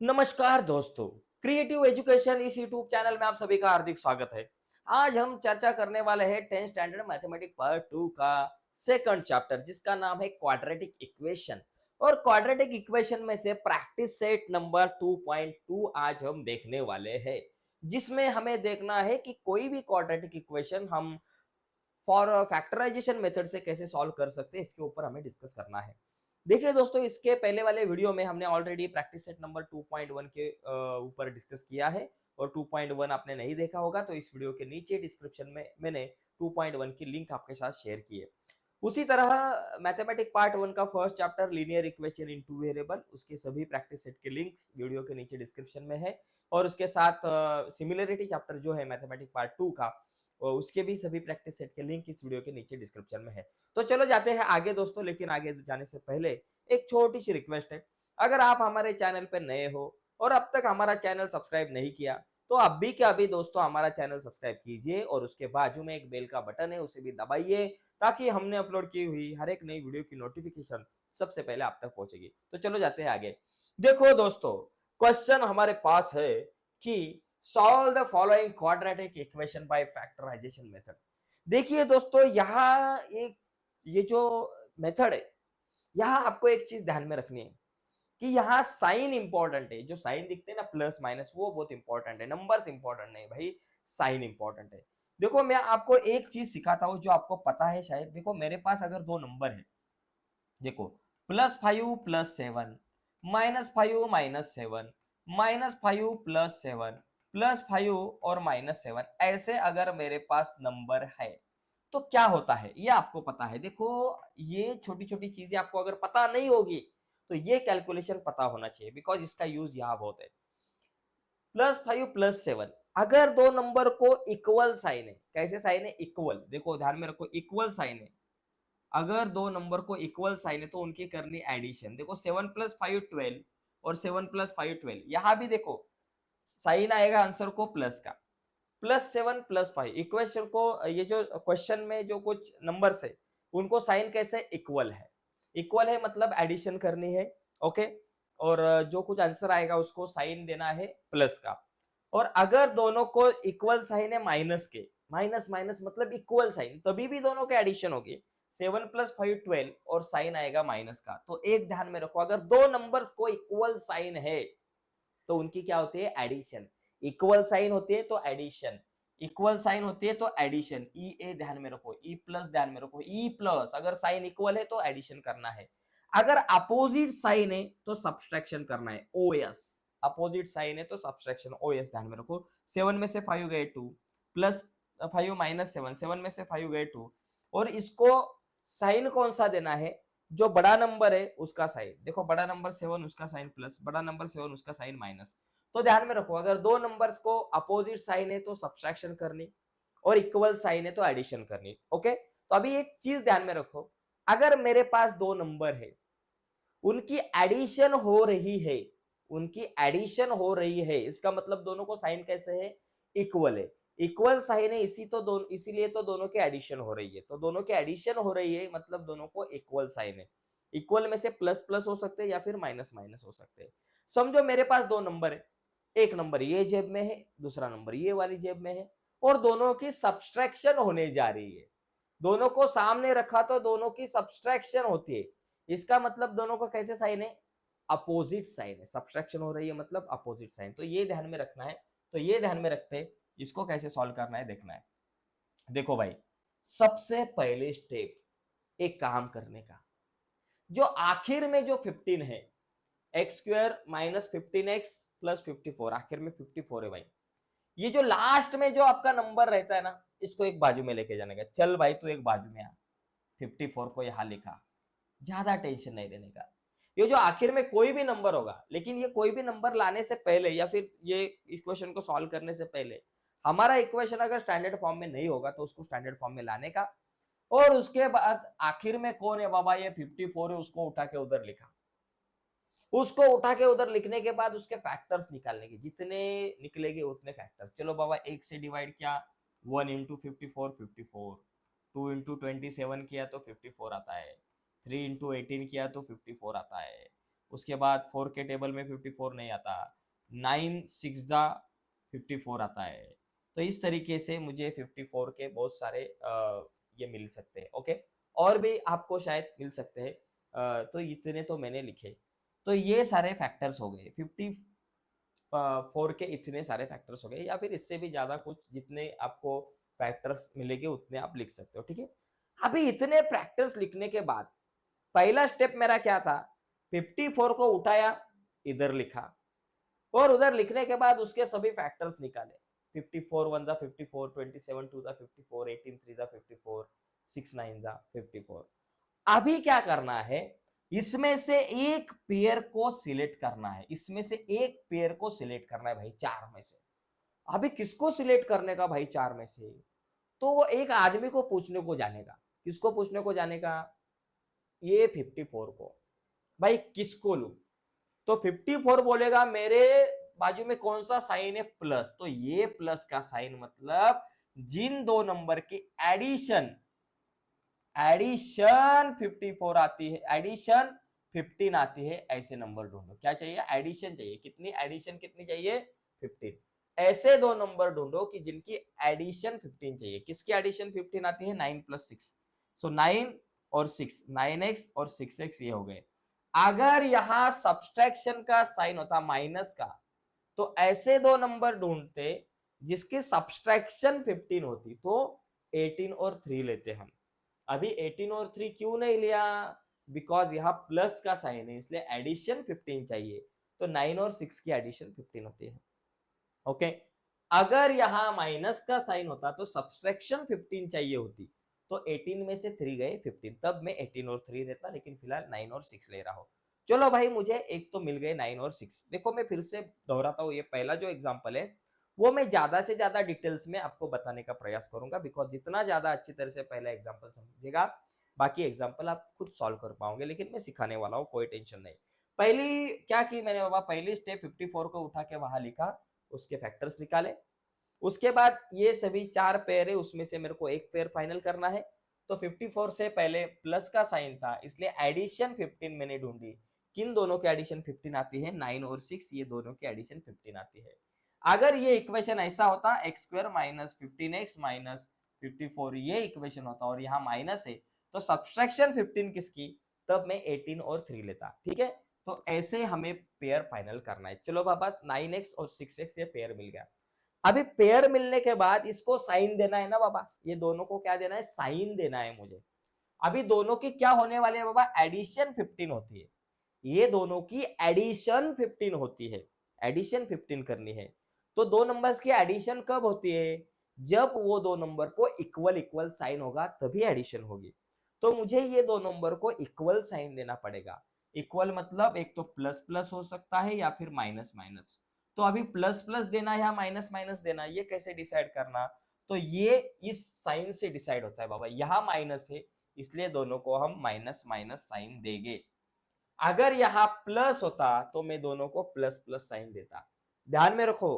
नमस्कार दोस्तों, creative education इस यूट्यूब चैनल में आप सभी का हार्दिक स्वागत है। आज हम चर्चा करने वाले हैं 10th स्टैंडर्ड मैथमेटिक्स पार्ट 2 का सेकंड चैप्टर जिसका नाम है क्वाड्रेटिक इक्वेशन। और क्वाड्रेटिक इक्वेशन में से प्रैक्टिस सेट नंबर 2.2 आज हम देखने वाले हैं, जिसमें हमें देखना है कि कोई भी क्वाड्रेटिक इक्वेशन हम फॉर फैक्टराइजेशन मेथड से कैसे सॉल्व कर सकते हैं, इसके ऊपर हमें डिस्कस करना है। देखिए दोस्तों, इसके पहले वाले वीडियो में हमने ऑलरेडी प्रैक्टिस सेट नंबर 2.1 के ऊपर डिस्कस किया है और 2.1 आपने नहीं देखा होगा तो इस वीडियो के नीचे डिस्क्रिप्शन में मैंने 2.1 की लिंक आपके साथ शेयर की है। उसी तरह मैथमेटिक पार्ट 1 का first chapter linear equation in two variable, उसके सभी प्रैक्टिस सेट के लिंक वीडियो के नीचे डिस्क्रिप्शन में है। और उसके साथ सिमिलरिटी चैप्टर जो है मैथमेटिक पार्ट 2 का, और उसके भी सभी प्रैक्टिस सेट के लिंक इस वीडियो के नीचे डिस्क्रिप्शन में है। तो चलो जाते हैं आगे दोस्तों, लेकिन आगे जाने से पहले एक छोटी सी रिक्वेस्ट है। अगर आप हमारे चैनल पर नए हो और अब तक हमारा चैनल सब्सक्राइब नहीं किया तो अभी के अभी दोस्तों हमारा चैनल सब्सक्राइब कीजिए और उसके बाजू में एक बेल का बटन है, उसे भी दबाइए ताकि हमने अपलोड की हुई हर एक नई वीडियो की नोटिफिकेशन सबसे पहले आप तक पहुंचेगी। तो चलो जाते हैं आगे। देखो दोस्तों, क्वेश्चन हमारे पास है कि solve the following quadratic equation by factorisation method. देखिए दोस्तों, यहाँ एक ये जो मेथड है, यहाँ आपको एक चीज ध्यान में रखनी है कि यहाँ साइन इंपॉर्टेंट है। जो साइन दिखते हैं ना, प्लस माइनस, वो बहुत इंपॉर्टेंट है। नंबर्स इंपॉर्टेंट नहीं भाई, साइन इंपॉर्टेंट है। देखो, मैं आपको एक चीज सिखाता हूँ जो आपको पता है शायद। देखो, मेरे पास अगर दो नंबर है, देखो +5 + 7, -5 -7, -5 + 7, +5 और -7, ऐसे अगर मेरे पास नंबर है तो क्या होता है ये आपको पता है। देखो, ये छोटी छोटी चीजें आपको अगर पता नहीं होगी तो ये कैलकुलेशन पता होना चाहिए, बिकॉज इसका यूज यहां बहुत है। +5 + 7, अगर दो नंबर को इक्वल साइन है, कैसे साइन है? इक्वल। देखो ध्यान में रखो, इक्वल साइन है। अगर दो नंबर को इक्वल साइन है तो उनकी करनी एडिशन। देखो 7 + 5 12 और 7 + 5 12, यहां भी देखो साइन आएगा आंसर को प्लस का। +7 + 5 इक्वेशन को, ये जो क्वेश्चन में जो कुछ नंबर्स है उनको साइन कैसे? इक्वल है। इक्वल है मतलब एडिशन करनी है। ओके। और जो कुछ आंसर आएगा उसको साइन देना है प्लस का। और अगर दोनों को इक्वल साइन है माइनस के, माइनस माइनस मतलब इक्वल साइन, तभी भी दोनों के एडिशन होगी। 7 + 5 12 और साइन आएगा माइनस का। तो एक ध्यान में रखो, अगर दो नंबर्स को इक्वल साइन है तो उनकी क्या होती है? एडिशन। इक्वल साइन होती है तो एडिशन, इक्वल साइन होती है तो एडिशन। ई ए ध्यान में रखो, ई प्लस ध्यान में रखो, ई प्लस अगर साइन इक्वल है तो एडिशन करना है। अगर अपोजिट साइन है तो सब्सट्रैक्शन करना है, ओ एस। अपोजिट साइन है तो सब्सट्रैक्शन, ओ एस ध्यान में रखो। 7 में से 5 गए 2, +5 -7, 7 में से 5 गए 2। और इसको साइन कौन सा देना है? जो बड़ा नंबर है उसका साइन। देखो, बड़ा नंबर 7 उसका साइन प्लस, बड़ा नंबर 7 उसका साइन माइनस। तो ध्यान में रखो, अगर दो नंबर्स को अपोजिट साइन है तो सब्सट्रैक्शन करनी और इक्वल साइन है तो एडिशन करनी। ओके। तो अभी एक चीज ध्यान में रखो, अगर मेरे पास दो नंबर है, उनकी एडिशन हो रही है, उनकी एडिशन हो रही है, इसका मतलब दोनों को साइन कैसे है? इक्वल है। इक्वल साइन है इसी तो दोनों, इसीलिए तो दोनों की एडिशन हो रही है। तो दोनों की एडिशन हो रही है मतलब दोनों को इक्वल साइन है। इक्वल में से प्लस प्लस हो सकते हैं या फिर माइनस माइनस हो सकते हैं। समझो मेरे पास दो नंबर है, एक नंबर ये जेब में है, दूसरा नंबर ये वाली जेब में है, और दोनों की सब्सट्रैक्शन होने जा रही है। दोनों को सामने रखा तो दोनों की सब्सट्रैक्शन होती है। इसका मतलब दोनों को कैसे साइन है? अपोजिट साइन है। सब्सट्रैक्शन हो रही है मतलब अपोजिट साइन। तो ये ध्यान में रखना है। तो ये ध्यान में रखते हैं, इसको कैसे सॉल्व करना है देखना है। देखो भाई, सबसे पहले स्टेप एक काम करने का, जो आखिर में जो 15 है, x² - 15x + 54, आखिर में 54 है भाई। ये जो लास्ट में जो आपका नंबर रहता है ना, इसको एक बाजू में लेके जाने का। चल भाई तू एक बाजू में आ, 54 को यहां लिखा, ज्यादा टेंशन नहीं लेने का। ये जो आखिर में कोई भी नंबर होगा, लेकिन ये कोई भी नंबर लाने से पहले या फिर ये इक्वेशन को सॉल्व करने से पहले, हमारा इक्वेशन अगर स्टैंडर्ड फॉर्म में नहीं होगा तो उसको स्टैंडर्ड फॉर्म में लाने का। और उसके बाद आखिर में कौन है बाबा? ये 54 है, उसको उठा के उधर लिखा। उसको उठा के उधर लिखने के बाद उसके फैक्टर्स निकालने के, जितने निकलेंगे उतने फैक्टर्स। चलो बाबा, एक से डिवाइड किया 1 × 54 54, 2 × 27 किया तो 54 आता है, 3 × 18 किया तो 54 आता है, उसके बाद 4 के टेबल में 54 नहीं आता, 9 6 जा 54 आता है। तो इस तरीके से मुझे 54 के बहुत सारे ये मिल सकते हैं। ओके, और भी आपको शायद मिल सकते हैं। तो इतने तो मैंने लिखे। तो ये सारे फैक्टर्स हो गए, 54 के इतने सारे फैक्टर्स हो गए, या फिर इससे भी ज्यादा कुछ जितने आपको फैक्टर्स मिलेंगे उतने आप लिख सकते हो। ठीक है, अभी इतने फैक्टर्स लिखने के बाद पहला स्टेप मेरा क्या था, 54 को उठाया, इधर लिखा, और उधर लिखने के बाद उसके सभी फैक्टर्स निकाले। 54 1 जा 54, 27 2 जा 54, 18 3 जा 54, 6 9 जा 54। अभी क्या करना है, इसमें से एक पेयर को सिलेक्ट करना है, इसमें से एक पेयर को सिलेक्ट करना है भाई, चार में से। अभी किसको सिलेक्ट करने का भाई, चार में से? तो वो एक आदमी को पूछने को जानेगा। किसको पूछने को जानेगा? ये 54 को। भाई किसको लू? तो 54 बोलेगा मेरे बाजू में कौन सा साइन है, प्लस। तो ये प्लस का साइन मतलब जिन दो नंबर की एडिशन, एडिशन 54 आती है, एडिशन 15 आती है, ऐसे नंबर ढूंढो। क्या चाहिए? एडिशन चाहिए। कितनी एडिशन, कितनी चाहिए? 15। ऐसे दो नंबर ढूंढो कि जिनकी एडिशन 15 चाहिए। किसकी एडिशन 15 आती है? 9 + 6। सो 9 और 6, 9x और 6x ये हो गए। अगर यहां सब्सट्रैक्शन का साइन होता माइनस का, तो ऐसे दो नंबर ढूंढते जिसकी सब्सट्रैक्शन 15 होती, तो 18 और 3 लेते हम। अभी 18 और 3 क्यों नहीं लिया? बिकॉज यहाँ प्लस का साइन है, इसलिए एडिशन 15 चाहिए। तो 9 और 6 की एडिशन 15 होती है। ओके, अगर यहाँ माइनस का साइन होता तो सब्सट्रैक्शन 15 चाहिए होती, तो 18 में से 3 गए 15, तब मैं 18 और 3 रहता, लेकिन फिलहाल 9 और 6 ले रहा हूँ। चलो भाई, मुझे एक तो मिल गए 9 और 6। देखो मैं फिर से दोहराता हूँ, ये पहला जो एग्जाम्पल है वो मैं ज्यादा से ज्यादा डिटेल्स में आपको बताने का प्रयास करूंगा, बिकॉज जितना ज्यादा अच्छी तरह से पहला एग्जाम्पल समझेगा, बाकी एग्जाम्पल आप खुद सॉल्व कर पाओगे, लेकिन मैं सिखाने वाला हूँ, कोई टेंशन नहीं। पहली क्या की मैंने बाबा, पहली स्टेप 54 को उठा के वहां लिखा, उसके फैक्टर्स निकाले। उसके बाद ये सभी चार पेयर है, उसमें से मेरे को एक पेयर फाइनल करना है। तो 54 से पहले प्लस का साइन था, इसलिए एडिशन 15 मैंने ढूंढी। किन दोनों की एडिशन 15 आती है? 9 और 6, ये दोनों की एडिशन 15 आती है। अगर ये इक्वेशन ऐसा होता, x² - 15x - 54, ये इक्वेशन होता और यहाँ माइनस है, तो सब्सट्रैक्शन 15 किसकी? तब मैं 18 और 3 लेता। ठीक है, तो ऐसे हमें पेयर फाइनल करना है। चलो बाबा, 9x और 6x ये पेयर मिल गया। अभी पेयर मिलने के बाद इसको साइन देना है ना बाबा, ये दोनों को क्या देना है? साइन देना है मुझे। अभी दोनों की क्या होने वाली है बाबा? एडिशन 15 होती है। ये दोनों की एडिशन 15 होती है, एडिशन 15 करनी है। तो दो नंबर्स की एडिशन कब होती है? जब वो दो नंबर को इक्वल इक्वल साइन होगा, तभी एडिशन होगी। तो मुझे ये दो नंबर को इक्वल साइन देना पड़ेगा। इक्वल मतलब एक तो प्लस प्लस हो सकता है या फिर माइनस माइनस। तो अभी प्लस प्लस देना या माइनस माइनस देना, ये कैसे डिसाइड करना? तो ये इस साइन से डिसाइड होता है बाबा। यहाँ माइनस है, इसलिए दोनों को हम माइनस माइनस साइन देंगे। अगर यहाँ प्लस होता तो मैं दोनों को प्लस प्लस साइन देता। ध्यान में रखो,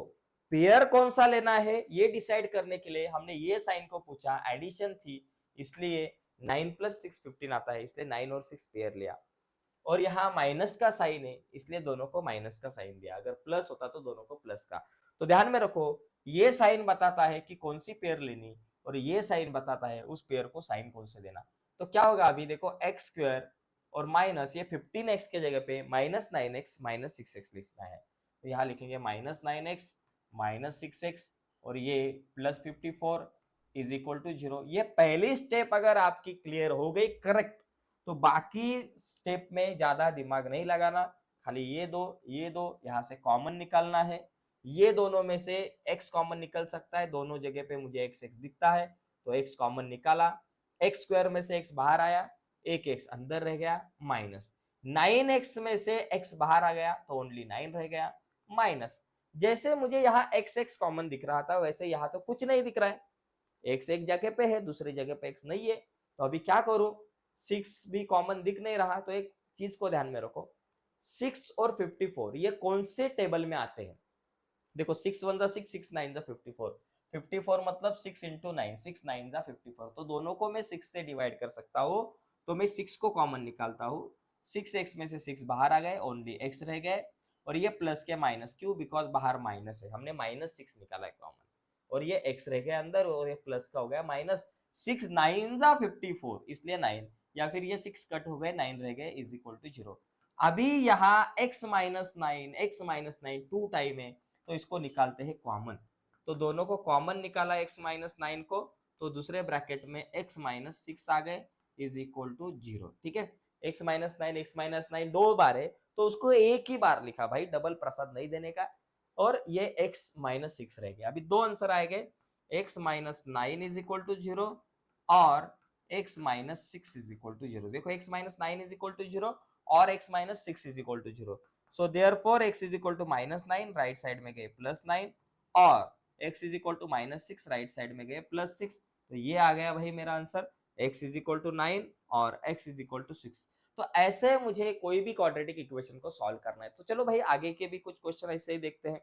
पेयर कौन सा लेना है ये डिसाइड करने के लिए हमने ये साइन को पूछा, एडिशन थी, इसलिए 9 + 6 15 आता है, इसलिए 9 और 6 पेयर लिया। और यहाँ माइनस का साइन है, इसलिए दोनों को माइनस का साइन दिया। अगर प्लस होता तो दोनों को प्लस का। तो ध्यान में रखो, ये साइन बताता है कि कौन सी पेयर लेनी, और ये साइन बताता है उस पेयर को साइन कौन से देना। तो क्या होगा? अभी देखो, x² और माइनस ये 15x के जगह पे -9x - 6x लिखना है। तो यहाँ लिखेंगे -9x - 6x, और ये +54 = 0। ये पहली स्टेप अगर आपकी क्लियर हो गई करेक्ट, तो बाकी स्टेप में ज्यादा दिमाग नहीं लगाना, खाली ये दो यहाँ से कॉमन निकालना है। ये दोनों में से x कॉमन निकल सकता है, दोनों जगह पे मुझे x दिखता है, तो x कॉमन निकाला। x² में से x बाहर आया, एक x अंदर रह गया, माइनस 9x में से x बाहर आ गया, तो ओनली 9 रह गया, माइनस। जैसे मुझे यहाँ x कॉमन दिख रहा था, वैसे यहाँ तो कुछ नहीं दिख रहा है। x एक जगह पे है, दूसरी जगह पे x नहीं है। तो अभी क्या करूं? 6 भी कॉमन दिख नहीं रहा, तो एक चीज को ध्यान में रखो, 6 और 54 ये कौन से टेबल में आते हैं? देखो, 6 1 जा 6, 6 9 जा 54, 54 मतलब 6 × 9, 6 9 जा 54। तो दोनों को मैं 6 से डिवाइड कर सकता हूँ, तो मैं 6 को कॉमन निकालता हूँ। 6x में से 6 बाहर आ गए, ओनली x रह गए, और ये प्लस के माइनस, क्यों? बिकॉज बाहर माइनस है, हमने -6 निकाला है कॉमन, और ये x रह गया अंदर, और ये प्लस का हो गया माइनस। 6 9 54, इसलिए 9, या फिर ये 6 कट हो गए, 9 रह गए, इज इक्वल टू 0। अभी यहाँ x माइनस 9 टू टाइम है, तो इसको निकालते हैं कॉमन। तो दोनों को कॉमन निकाला x माइनस 9 को, तो दूसरे ब्रैकेट में x माइनस 6 आ गए, इज इक्वल टू 0। ठीक है, x माइनस 9 दो बार है, तो उसको एक ही बार लिखा भाई, डबल प्रसाद नहीं देने का, और ये x माइनस 6 रह गया। अभी दो आंसर आएंगे, x minus 9 is equal to 0 और x minus 6 is equal to 0। देखो x minus 9 is equal to 0 और x minus 6 is equal to 0। So therefore x is equal to -9, right side में गए +9, और x is equal to -6, right side में गए +6। तो ये आ गया भाई मेरा answer, x is equal to 9 और x इज इक्वल टू 6। तो ऐसे मुझे कोई भी क्वाड्रेटिक इक्वेशन को सॉल्व करना है। तो चलो भाई आगे के भी कुछ क्वेश्चन ऐसे ही देखते हैं।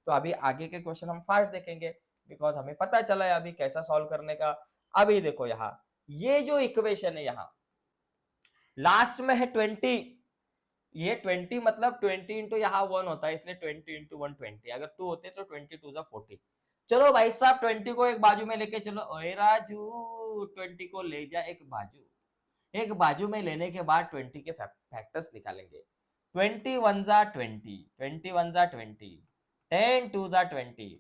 तो अभी आगे के क्वेश्चन हम फास्ट देखेंगे, बिकॉज हमें पता चला है अभी कैसा सॉल्व करने का। अभी देखो यहाँ ये जो इक्वेशन है, यहाँ लास्ट में है 20, ये 20 मतलब 20 इंटू यहाँ 1 होता है, इसलिए 20 इंटू 1 20, अगर 2 होते तो 22 जा 40। चलो भाई साहब 20 को एक बाजू में लेके चलो, ओए राजू 20 को ले जा एक बाजू, एक बाजू में लेने के बाद 20 के फैक्टर्स निकालेंगे। 21 जा 20, 21 जा 20, 10 2 जा 20,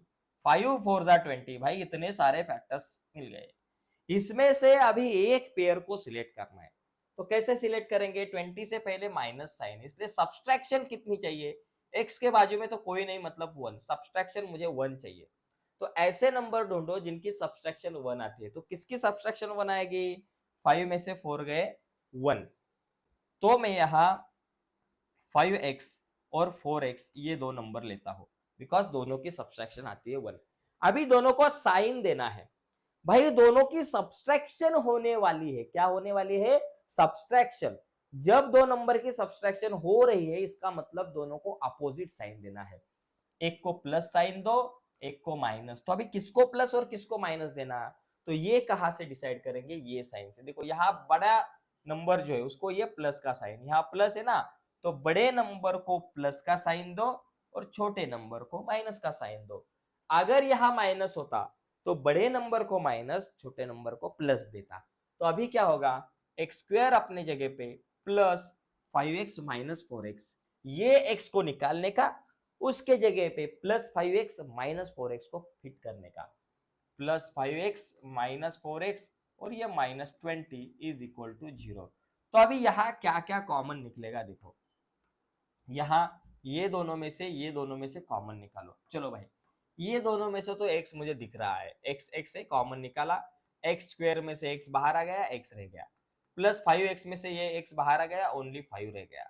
5 4 जा 20, भाई इतने सारे फैक्टर्स मिल गए। इसमें से अभी एक पेयर को सिलेक्ट करना है, तो कैसे सिलेक्ट करेंगे? 20 से पहले माइनस साइन, इसलिए सब्सट्रैक्शन कितनी चाहिए? x के बाजू में तो कोई नहीं, मतलब 1, सब्सट्रैक्शन मुझे 1 चाहिए। तो ऐसे नंबर ढूंढो जिनकी सब्सट्रैक्शन 1 आती है। तो किसकी सब्सट्रैक्शन 1 आएगी? 5 में से 4 गए 1, तो मैं यहाँ 5x और 4x ये दो नंबर लेता हूं, बिकॉज दोनों की सब्सट्रैक्शन आती है 1। अभी दोनों को साइन देना है भाई, दोनों की सब्सट्रैक्शन होने वाली है। क्या होने वाली है? सब्सट्रैक्शन। जब दो नंबर की सब्सट्रैक्शन हो रही है, इसका मतलब दोनों को अपोजिट साइन देना है। एक को प्लस साइन दो, एक को माइनस। तो अभी किसको प्लस और किसको माइनस देना, तो ये कहां से डिसाइड करेंगे? ये साइन से। देखो यहाँ बड़ा नंबर जो है उसको ये प्लस का साइन, यहाँ प्लस है ना, तो बड़े नंबर को प्लस का साइन दो और छोटे नंबर को माइनस का साइन दो। अगर यहाँ माइनस होता तो बड़े नंबर को माइनस, छोटे नंबर को प्लस देता। तो अभी क्या होगा? एक्स स्क्वायर अपने जगह पे प्लस 5x माइनस 4x, ये x को निकालने का, उसके जगह पे प्लस 5x माइनस 4x को फिट करने का। प्लस 5x माइनस 4x और ये -20 इज इक्वल टू 0। तो अभी यहाँ क्या क्या कॉमन निकलेगा? देखो यहाँ ये दोनों में से, ये दोनों में से कॉमन निकालो। चलो भाई ये दोनों में से तो x मुझे दिख रहा है, x से कॉमन निकाला, x स्क्वायर में से x बाहर आ गया, x रह गया, प्लस 5x में से ये x बाहर आ गया, ओनली 5 रह गया,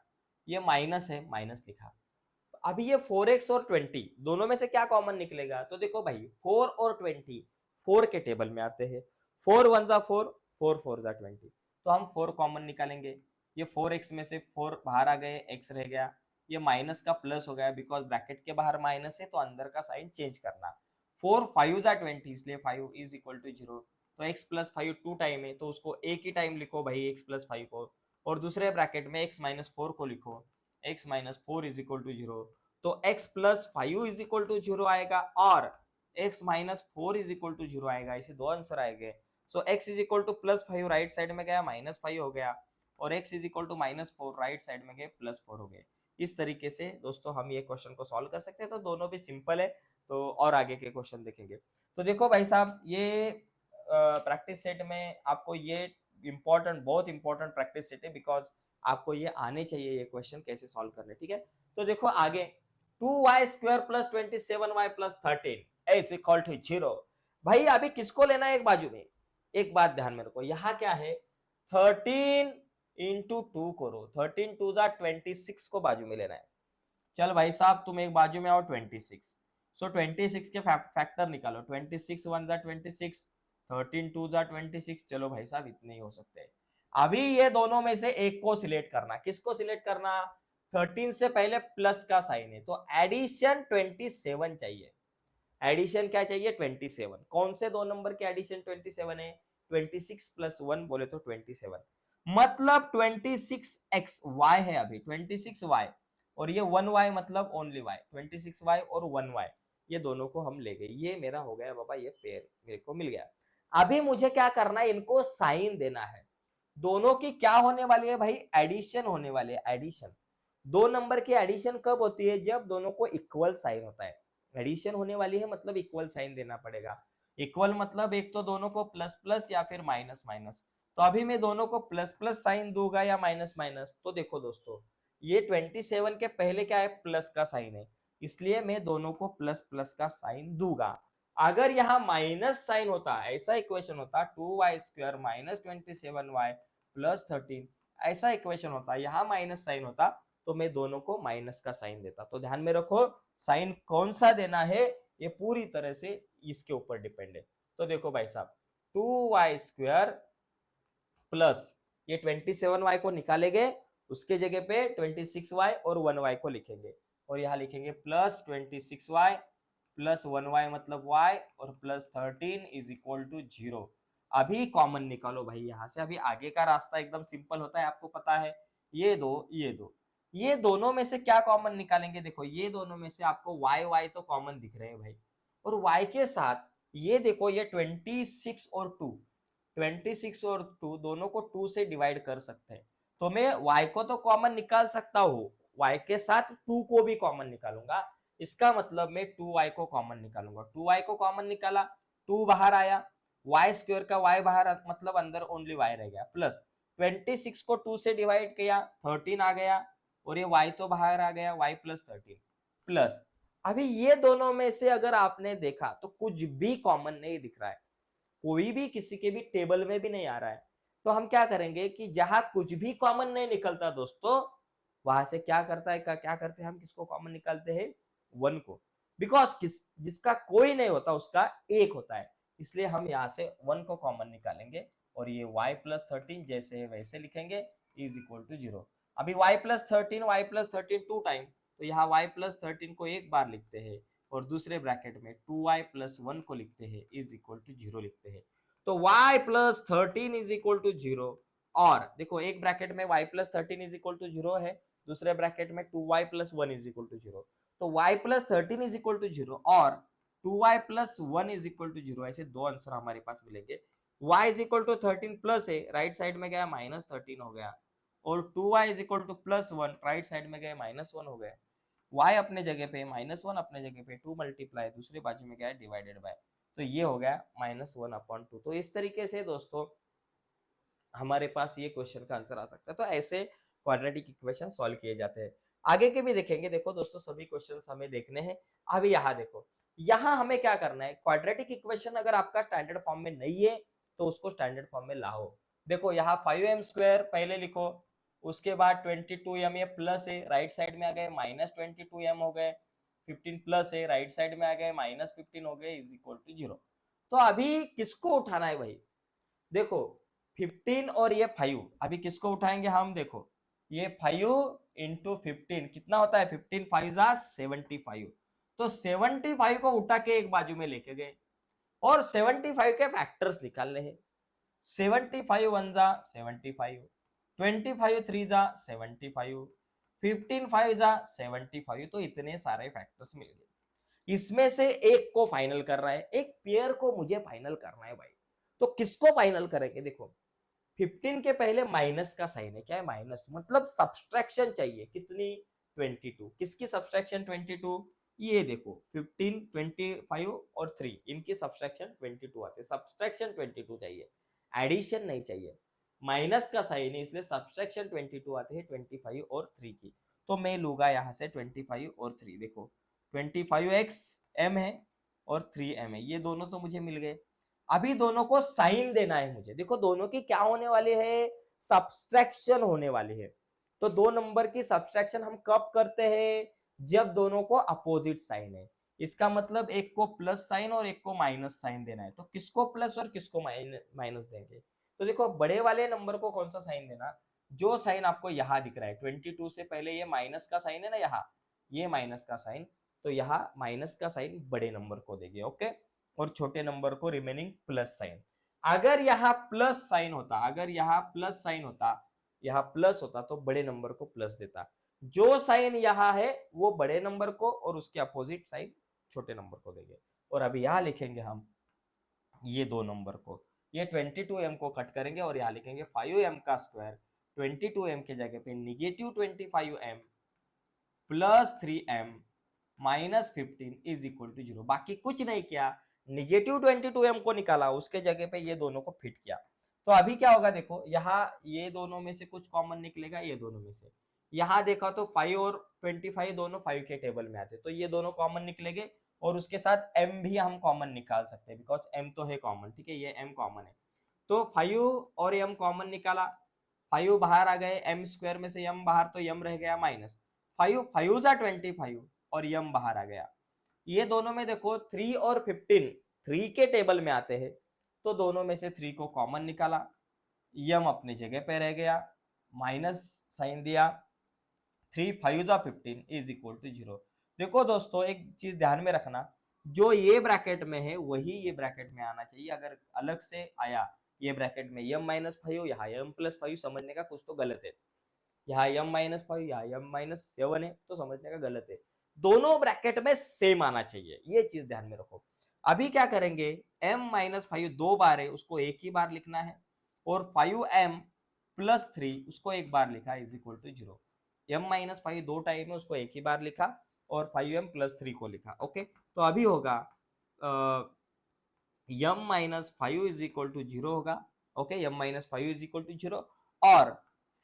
ये माइनस है, माइनस लिखा। अभी ये 4x और 20 दोनों में से क्या कॉमन निकलेगा? तो देखो भाई 4 और 20 4 के टेबल में आते हैं, 4 1 जा 4, 4 4 जा 20, तो हम 4 कॉमन निकालेंगे। ये 4x में से 4 बाहर आ गए, x रह गया, ये माइनस का प्लस हो गया, बिकॉज ब्रैकेट के बाहर माइनस है तो अंदर का साइन चेंज करना। 4 5 जा 20, इसलिए 5 इज इक्वल टू 0। तो x प्लस 5 टू टाइम है, तो उसको एक ही टाइम लिखो भाई, x प्लस 5 को, और दूसरे ब्रैकेट में x माइनस 4 को लिखो, x minus 4 is equal to 0। तो x plus 5 is equal to 0 आएगा और x minus 4 is equal to 0 आएगा। इसे दो आंसर आएंगे। So x is equal to plus 5 right side में गया, -5 हो गया, और x is equal to -4 right side में गए, +4 हो गए। इस तरीके से दोस्तों हम ये क्वेश्चन को सॉल्व कर सकते हैं। तो दोनों भी सिंपल है, तो और आगे के क्वेश्चन देखेंगे। तो देखो भाई साहब ये प्रैक्टिस सेट में आपको ये इंपॉर्टेंट, बहुत इंपॉर्टेंट प्रैक्टिस सेट है, बिकॉज आपको ये आने चाहिए ये क्वेश्चन कैसे सॉल्व करने। ठीक है, तो देखो आगे 2y square plus 27y plus 13 is equal to 0। भाई अभी किसको लेना है एक बाजू में? एक बात ध्यान में रखो, यहाँ क्या है 13 इंटू 2 करो, 13 2 जा 26 को बाजू में लेना है। चल भाई साहब तुम एक बाजू में आओ 26, सो 26 के फैक्टर निकालो, 26 1 जा 26, 13 2 जा 26। चलो भाई साहब इतने ही हो सकते हैं। अभी ये दोनों में से एक को सिलेक्ट करना। किसको सिलेक्ट करना? 13 से पहले प्लस का साइन है, तो एडिशन 27 चाहिए। एडिशन क्या चाहिए? 27। कौन से दो नंबर के एडिशन 27 है? 26 प्लस 1 बोले तो 27। मतलब 26xy है, अभी 26y और ये 1y मतलब ओनली y, 26y और 1y ये दोनों को हम ले गए, ये मेरा हो गया बाबा, ये पेयर मेरे को मिल गया। अभी मुझे क्या करना है, इनको साइन देना है। दोनों की क्या होने वाली है भाई, एडिशन होने वाली है, एडिशन। दो नंबर की एडिशन कब होती है, जब दोनों को इक्वल साइन होता है। एडिशन होने वाली है मतलब इक्वल साइन देना पड़ेगा। इक्वल मतलब एक तो दोनों को प्लस प्लस या फिर माइनस माइनस। तो अभी मैं दोनों को प्लस प्लस साइन दूंगा या माइनस माइनस, तो देखो दोस्तों ये 27 के पहले क्या है, प्लस का साइन है, इसलिए मैं दोनों को प्लस प्लस का साइन दूंगा। अगर यहाँ माइनस साइन होता, ऐसा इक्वेशन होता 2y² माइनस 27y प्लस 13, ऐसा इक्वेशन होता, यहाँ माइनस साइन होता, तो मैं दोनों को माइनस का साइन देता। तो ध्यान में रखो साइन कौन सा देना है, ये पूरी तरह से इसके ऊपर डिपेंड है। तो देखो भाई साहब 2y² प्लस ये 27y को निकालेंगे, उसके जगह पे 26y और 1y को लिखेंगे, और यहाँ लिखेंगे प्लस 26y प्लस 1y मतलब y और प्लस 13 इज इक्वल टू 0। अभी कॉमन निकालो भाई यहाँ से, अभी आगे का रास्ता एकदम सिंपल होता है, आपको पता है। ये दो ये दो, ये दोनों में से क्या कॉमन निकालेंगे, देखो ये दोनों में से आपको y तो कॉमन दिख रहे हैं भाई, और y के साथ ये देखो ये 26 और 2, 26 और 2 दोनों को 2 से डिवाइड कर सकते हैं, तो मैं y को तो कॉमन निकाल सकता हूँ, y के साथ 2 को भी कॉमन निकालूंगा। इसका मतलब मैं 2y को कॉमन निकालूंगा, 2y को कॉमन निकाला, 2 बाहर आया, y² का y बाहर मतलब अंदर ओनली y रह गया, प्लस 26 को 2 से डिवाइड किया 13 आ गया, और ये y तो बाहर आ गया, y प्लस 13 प्लस। अभी ये दोनों में से अगर आपने देखा तो कुछ भी कॉमन नहीं दिख रहा है, कोई भी किसी के भी टेबल में भी नहीं आ रहा है। तो हम क्या करेंगे कि जहां कुछ भी कॉमन नहीं निकलता दोस्तों, वहां से क्या करता है, क्या करते हैं हम, किसको कॉमन निकालते हैं, 1 को। बिकॉज जिसका कोई नहीं होता उसका एक होता है, इसलिए हम यहाँ से 1 को कॉमन निकालेंगे, और ये y प्लस 13 जैसे है वैसे लिखेंगे इज इक्वल टू 0। अभी y प्लस 13 टू टाइम, तो यहाँ y प्लस 13 को एक बार लिखते हैं, और दूसरे ब्रैकेट में 2y प्लस 1 को लिखते हैं इज इक्वल टू 0 लिखते हैं। तो y plus 13 is equal to 0, और देखो एक ब्रैकेट में y plus 13 is equal to 0 है, दूसरे ब्रैकेट में 2y plus 1 is equal to 0। तो y plus 13 is equal to 0 और 2y plus 1 is equal to 0, ऐसे दो आंसर हमारे पास मिलेंगे। y is equal to 13 plus है, राइट साइड में गया माइनस 13 हो गया, और 2y is equal to plus 1, right side में गया माइनस 1 हो गया। y अपने जगह पे माइनस 1, अपने जगह पे 2 मल्टीप्लाई दूसरे बाजू में गया है डिवाइडेड बाय, तो ये हो गया -1/2। तो इस तरीके से दोस्तों हमारे पास ये क्वेश्चन का आंसर आ सकता है। तो ऐसे क्वाड्रेटिक इक्वेशन सॉल्व किए जाते हैं। आगे के भी देखेंगे, देखो दोस्तों सभी क्वेश्चंस हमें देखने हैं। अभी यहाँ देखो, यहाँ हमें क्या करना है, क्वाड्रेटिक इक्वेशन अगर आपका स्टैंडर्ड फॉर्म में नहीं है तो उसको स्टैंडर्ड फॉर्म में लाओ। देखो यहाँ 5m² पहले लिखो, उसके बाद 22m ये प्लस है, राइट साइड में आ गए -22m हो गए, 15 प्लस है, राइट साइड में आ गए -15 हो गए इज इक्वल टू 0। तो अभी किसको उठाना है भाई, देखो 15 और ये 5, अभी किसको उठाएंगे हम, देखो ये 5 इंटू 15 कितना होता है, 15 5 जा 75, तो 75 को उठा के एक बाजू में लेके गए, और 75 के फैक्टर्स निकालने हैं। 75 1 जा 75, 25 3 जा 75, 15 5 जा 75, तो इतने सारे फैक्टर्स मिल गए। इसमें से एक को फाइनल कर रहा है, एक पेयर को मुझे फाइनल करना है भाई। तो किसको फाइनल करेंगे, देखो 15 के पहले माइनस का साइन है, क्या है माइनस, मतलब सब्सट्रैक्शन चाहिए कितनी, 22। किसकी सब्सट्रैक्शन 22, ये देखो 15 25 और 3 इनकी सब्सट्रैक्शन 22 आते हैं, सब्सट्रैक्शन 22 चाहिए, एडिशन नहीं चाहिए। माइनस का साइन है इसलिए सब्सट्रैक्शन 22 आते हैं 25 और 3 की। तो मैं लूंगा यहाँ से 25 और 3, देखो 25x m है और 3m है, ये दोनों तो मुझे मिल गए। अभी दोनों को साइन देना है मुझे, देखो दोनों की क्या होने वाली है, सब्सट्रैक्शन होने वाली है। तो दो नंबर की सब्सट्रैक्शन हम कब करते हैं, जब दोनों को अपोजिट साइन है। इसका मतलब एक को प्लस साइन और एक को माइनस साइन देना है, तो किसको प्लस और किसको माइनस देंगे। तो देखो बड़े वाले नंबर को कौन सा साइन देना, जो साइन आपको यहाँ दिख रहा है 22 से पहले ये माइनस का साइन है ना, यहाँ ये माइनस का साइन, तो यहाँ माइनस का साइन बड़े नंबर को देंगे, ओके, और छोटे नंबर को रिमेनिंग प्लस साइन। अगर यहाँ प्लस साइन होता, अगर यहाँ प्लस साइन होता, यहाँ प्लस होता तो बड़े नंबर को प्लस देता। जो साइन यहाँ है वो बड़े नंबर को और उसके अपोजिट साइन छोटे नंबर को देंगे। और अभी यहाँ लिखेंगे हम ये दो नंबर को, ये 22m को कट करेंगे और यहाँ लिखेंगे 5m का स्क्वायर। 22m के जगह पे -25m plus 3m minus 15 is equal to 0। बाकी कुछ नहीं किया, -22m को निकाला, उसके जगह पे ये दोनों को फिट किया। तो अभी क्या होगा देखो, यहाँ ये दोनों में से कुछ कॉमन निकलेगा, ये दोनों में से। यहाँ देखा तो 5 और 25 दोनों 5 के टेबल में आते, तो ये दोनों कॉमन निकलेंगे और उसके साथ m भी हम कॉमन निकाल सकते हैं, बिकॉज m तो है कॉमन, ठीक है, ये m कॉमन है। तो 5 और m कॉमन निकाला, 5 बाहर आ गए, m स्क्वायर में से m बाहर, तो m रह गया माइनस 5, 5 जा 25 और m बाहर आ गया। ये दोनों में देखो 3 और 15 3 के टेबल में आते हैं, तो दोनों में से 3 को कॉमन निकाला, m अपनी जगह पे रह गया, माइनस साइन दिया, 3 5 जा 15 इज इक्वल टू 0। देखो दोस्तों एक चीज ध्यान में रखना, जो ये ब्रैकेट में है वही ये ब्रैकेट में आना चाहिए। अगर अलग से आया ये ब्रैकेट में m-5, यहाँ m+5, समझने का कुछ तो गलत है। यहाँ m-5, यहाँ m-7 है, तो समझने का गलत है। दोनों ब्रैकेट में सेम आना चाहिए, ये चीज ध्यान में रखो। अभी क्या करेंगे, m-5 दो बार है, उसको एक ही बार लिखना है, और 5m+3 उसको एक बार लिखा इज इक्वल टू 0। m-5 दो टाइम है, उसको एक ही बार लिखा और 5m+3 को लिखा। ओके, तो अभी होगा m-5 इज इक्वल टू 0 होगा। Okay, m-5 is equal to 0 और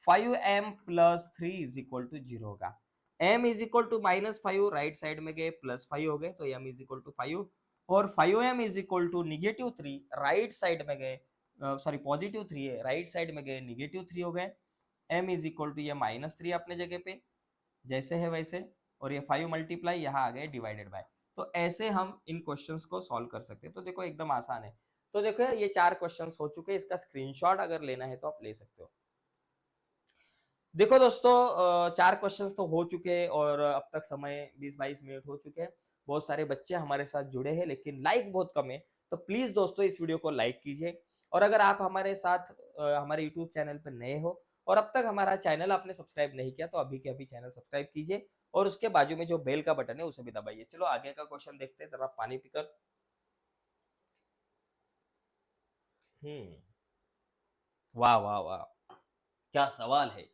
5m+3 इज इक्वल टू 0 होगा। m is equal to -5 right side में गए, +5 हो गए, तो m इज इक्वल टू 5 और 5m is equal to -3 right side में गए, सॉरी +3 है, राइट साइड में गए -3 हो गए। m इज इक्वल टू ये -3 अपने जगह पे जैसे है वैसे, और ये 5 मल्टीप्लाई यहाँ आ गए डिवाइडेड बाय। तो ऐसे हम इन क्वेश्चंस को सॉल्व कर सकते हैं। तो देखो एकदम आसान है। तो देखो ये 4 क्वेश्चंस हो चुके हैं, इसका स्क्रीनशॉट अगर लेना है तो आप ले सकते हो। देखो दोस्तों 4 क्वेश्चंस तो हो चुके हैं और अब तक समय 20-22 मिनट हो चुके हैं। बहुत सारे बच्चे हमारे साथ जुड़े हैं, लेकिन लाइक बहुत कम है, तो प्लीज दोस्तों इस वीडियो को लाइक कीजिए। और अगर आप हमारे साथ हमारे यूट्यूब चैनल पर नए हो और अब तक हमारा चैनल आपने सब्सक्राइब नहीं किया, तो अभी के अभी चैनल सब्सक्राइब कीजिए और उसके बाजू में जो बेल का बटन है उसे भी दबाइए। चलो आगे का क्वेश्चन देखते हैं, जरा पानी पीकर। वाह वाह वाह, क्या सवाल है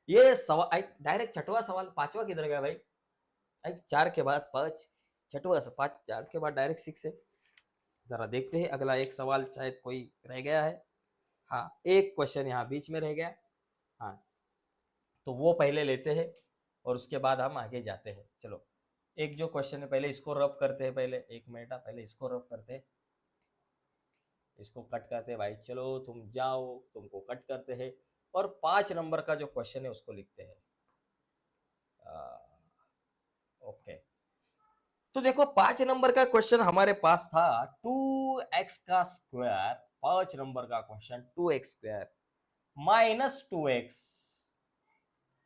ये। सवाल डायरेक्ट छठवां सवाल, पांचवा किधर गया भाई? 4 के बाद 5, छठवां से 5, 4 के बाद डायरेक्ट 6 है। जरा देखते हैं अगला एक सवाल, शायद कोई रह गया है। हाँ, एक क्वेश्चन यहाँ बीच में रह गया। हाँ, तो वो पहले लेते हैं और उसके बाद हम आगे जाते हैं। चलो एक जो क्वेश्चन है पहले इसको रफ करते हैं, पहले 1 मिनट पहले इसको रफ करते हैं, इसको कट करते हैं भाई। चलो तुम जाओ, तुमको कट करते हैं और 5 नंबर का जो क्वेश्चन है उसको लिखते हैं। ओके, तो देखो 5 नंबर का क्वेश्चन हमारे पास था 2x का स्क्वायर। 5 नंबर का question 2x square -2x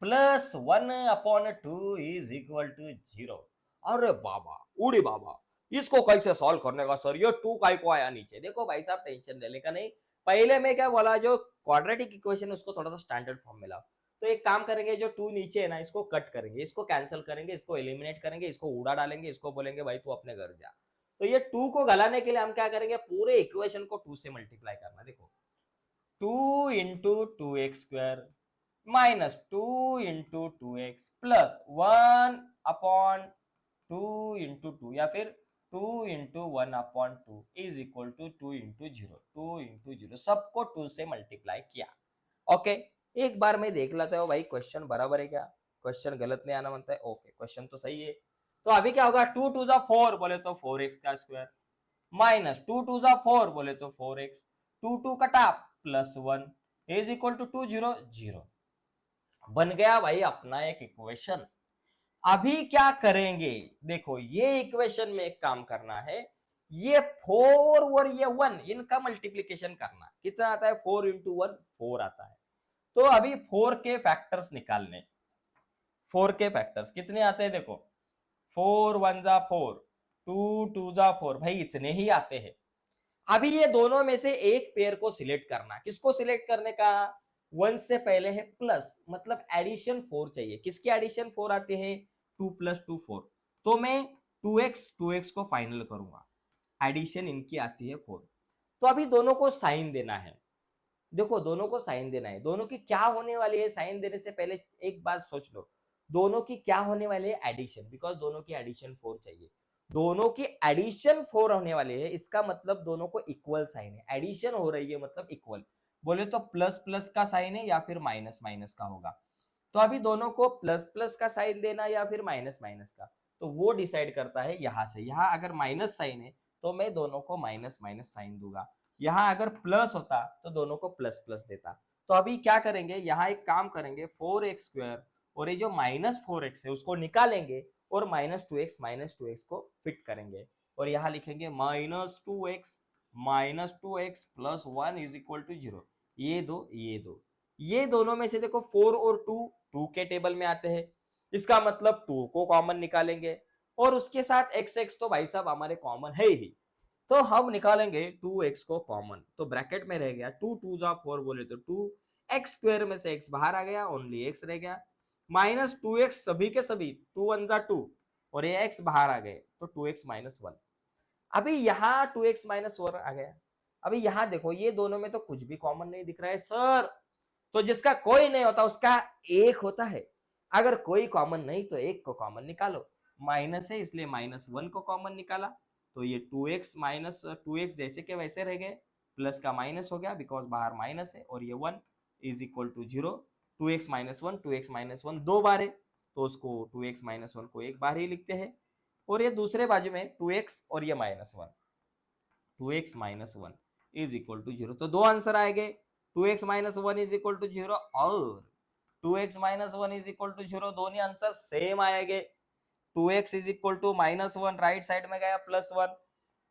+1/2 is equal to 0। अरे बाबा, उड़ी बाबा, इसको कैसे सॉल्व करने का सर? ये 2 काय को आया नीचे? देखो भाई साहब टेंशन लेने का नहीं, पहले मैं क्या बोला, जो क्वाड्रेटिक इक्वेशन उसको थोड़ा सा स्टैंडर्ड फॉर्म में लाओ। तो एक काम करेंगे, जो 2 नीचे है ना इसको कट करेंगे, इसको कैंसिल करेंगे, इसको एलिमिनेट करेंगे, इसको उड़ा डालेंगे, इसको बोलेंगे भाई तू अपने घर जा। तो ये 2 को गलाने के लिए हम क्या करेंगे, पूरे इक्वेशन को 2 से मल्टीप्लाई करना। देखो 2 into 2x² -2 into 2x plus 1/2 into 2, या फिर 2 into 1/2 is equal to 2 into 0। 2 into 0 सबको 2 से मल्टीप्लाई किया। ओके, एक बार मैं देख लेता हूँ भाई क्वेश्चन बराबर है क्या, क्वेश्चन गलत नहीं आना बनता है। ओके, क्वेश्चन तो सही है। तो अभी क्या होगा, 2 2 जा 4 बोले तो 4x का स्क्वायर, -2 2 जा 4 बोले तो 4x, 2 2 कटा +1 इज इक्वल टू 2 0 0। बन गया भाई अपना एक इक्वेशन। अभी क्या करेंगे, देखो ये इक्वेशन में एक काम करना है, ये 4 और ये 1 इनका मल्टीप्लीकेशन करना। कितना आता है? 4 इंटू 1 4 आता है। तो अभी 4 के फैक्टर्स निकालने। 4 के फैक्टर्स कितने आते हैं? देखो 4 1 जा 4, 2 2 जा 4, भाई इतने ही आते हैं। अभी ये दोनों में से एक पेयर को सिलेक्ट करना, किसको सिलेक्ट करने का, 1 से पहले है प्लस, मतलब एडिशन 4 चाहिए। किसकी एडिशन 4 आती है, 2 + 2 4। तो मैं 2x को फाइनल करूंगा, एडिशन इनकी आती है 4। तो अभी दोनों को साइन देना है। देखो दोनों को साइन देना है, दोनों की क्या होने वाली है, साइन देने से पहले एक बात सोच लो, दोनों की क्या होने वाली है, एडिशन, बिकॉज दोनों की एडिशन 4 चाहिए। दोनों की एडिशन 4 होने वाली है, इसका मतलब दोनों को इक्वल साइन है, एडिशन हो रही है मतलब इक्वल। बोले तो प्लस प्लस का साइन है या फिर माइनस माइनस का होगा। तो अभी दोनों को प्लस प्लस का साइन देना या फिर माइनस माइनस का, तो वो डिसाइड करता है यहां से। यहां अगर माइनस साइन है तो मैं दोनों को माइनस माइनस साइन दूंगा, यहां अगर प्लस होता तो दोनों को प्लस प्लस देता। तो अभी क्या करेंगे, यहाँ एक काम करेंगे, 4x² और ये जो -4x है उसको निकालेंगे और -2x को फिट करेंगे और यहाँ लिखेंगे -2x plus 1 is equal to 0। ये दोनों में से देखो 4 और 2 के टेबल में आते हैं, इसका मतलब 2 को कॉमन निकालेंगे और उसके साथ x तो भाई साहब हमारे कॉमन है ही। तो हम निकालेंगे 2x को कॉमन, तो ब्रैकेट में रह गया 2 2 जा 4, बोले तो 2x² में से x बाहर आ गया, ओनली x रह गया, -2x सभी के सभी 2 1 जा 2 और ये x बाहर आ गए तो 2x - 1। अभी यहाँ 2x - 1 आ गया। अभी यहाँ देखो ये दोनों में तो कुछ भी कॉमन नहीं दिख रहा है सर, तो जिसका कोई नहीं होता उसका एक होता है, अगर कोई कॉमन नहीं तो एक को कॉमन निकालो, माइनस है इसलिए -1 को कॉमन निकाला, तो ये 2x - 2x जैसे के वैसे रह गए, प्लस का माइनस हो गया बिकॉज बाहर माइनस है, और ये 1 इज इक्वल टू 0। 2x - 1 दो बार है तो उसको 2x - 1 को एक बार ही लिखते हैं, और ये दूसरे बाजू में 2x और ये -1, 2x - 1 इज इक्वल टू 0। तो दो आंसर आएंगे, 2x - 1 इज इक्वल टू 0 और 2x - 1 इज इक्वल टू 0, दोनों आंसर सेम आएंगे। 2x is equal to -1 right side में गया +1,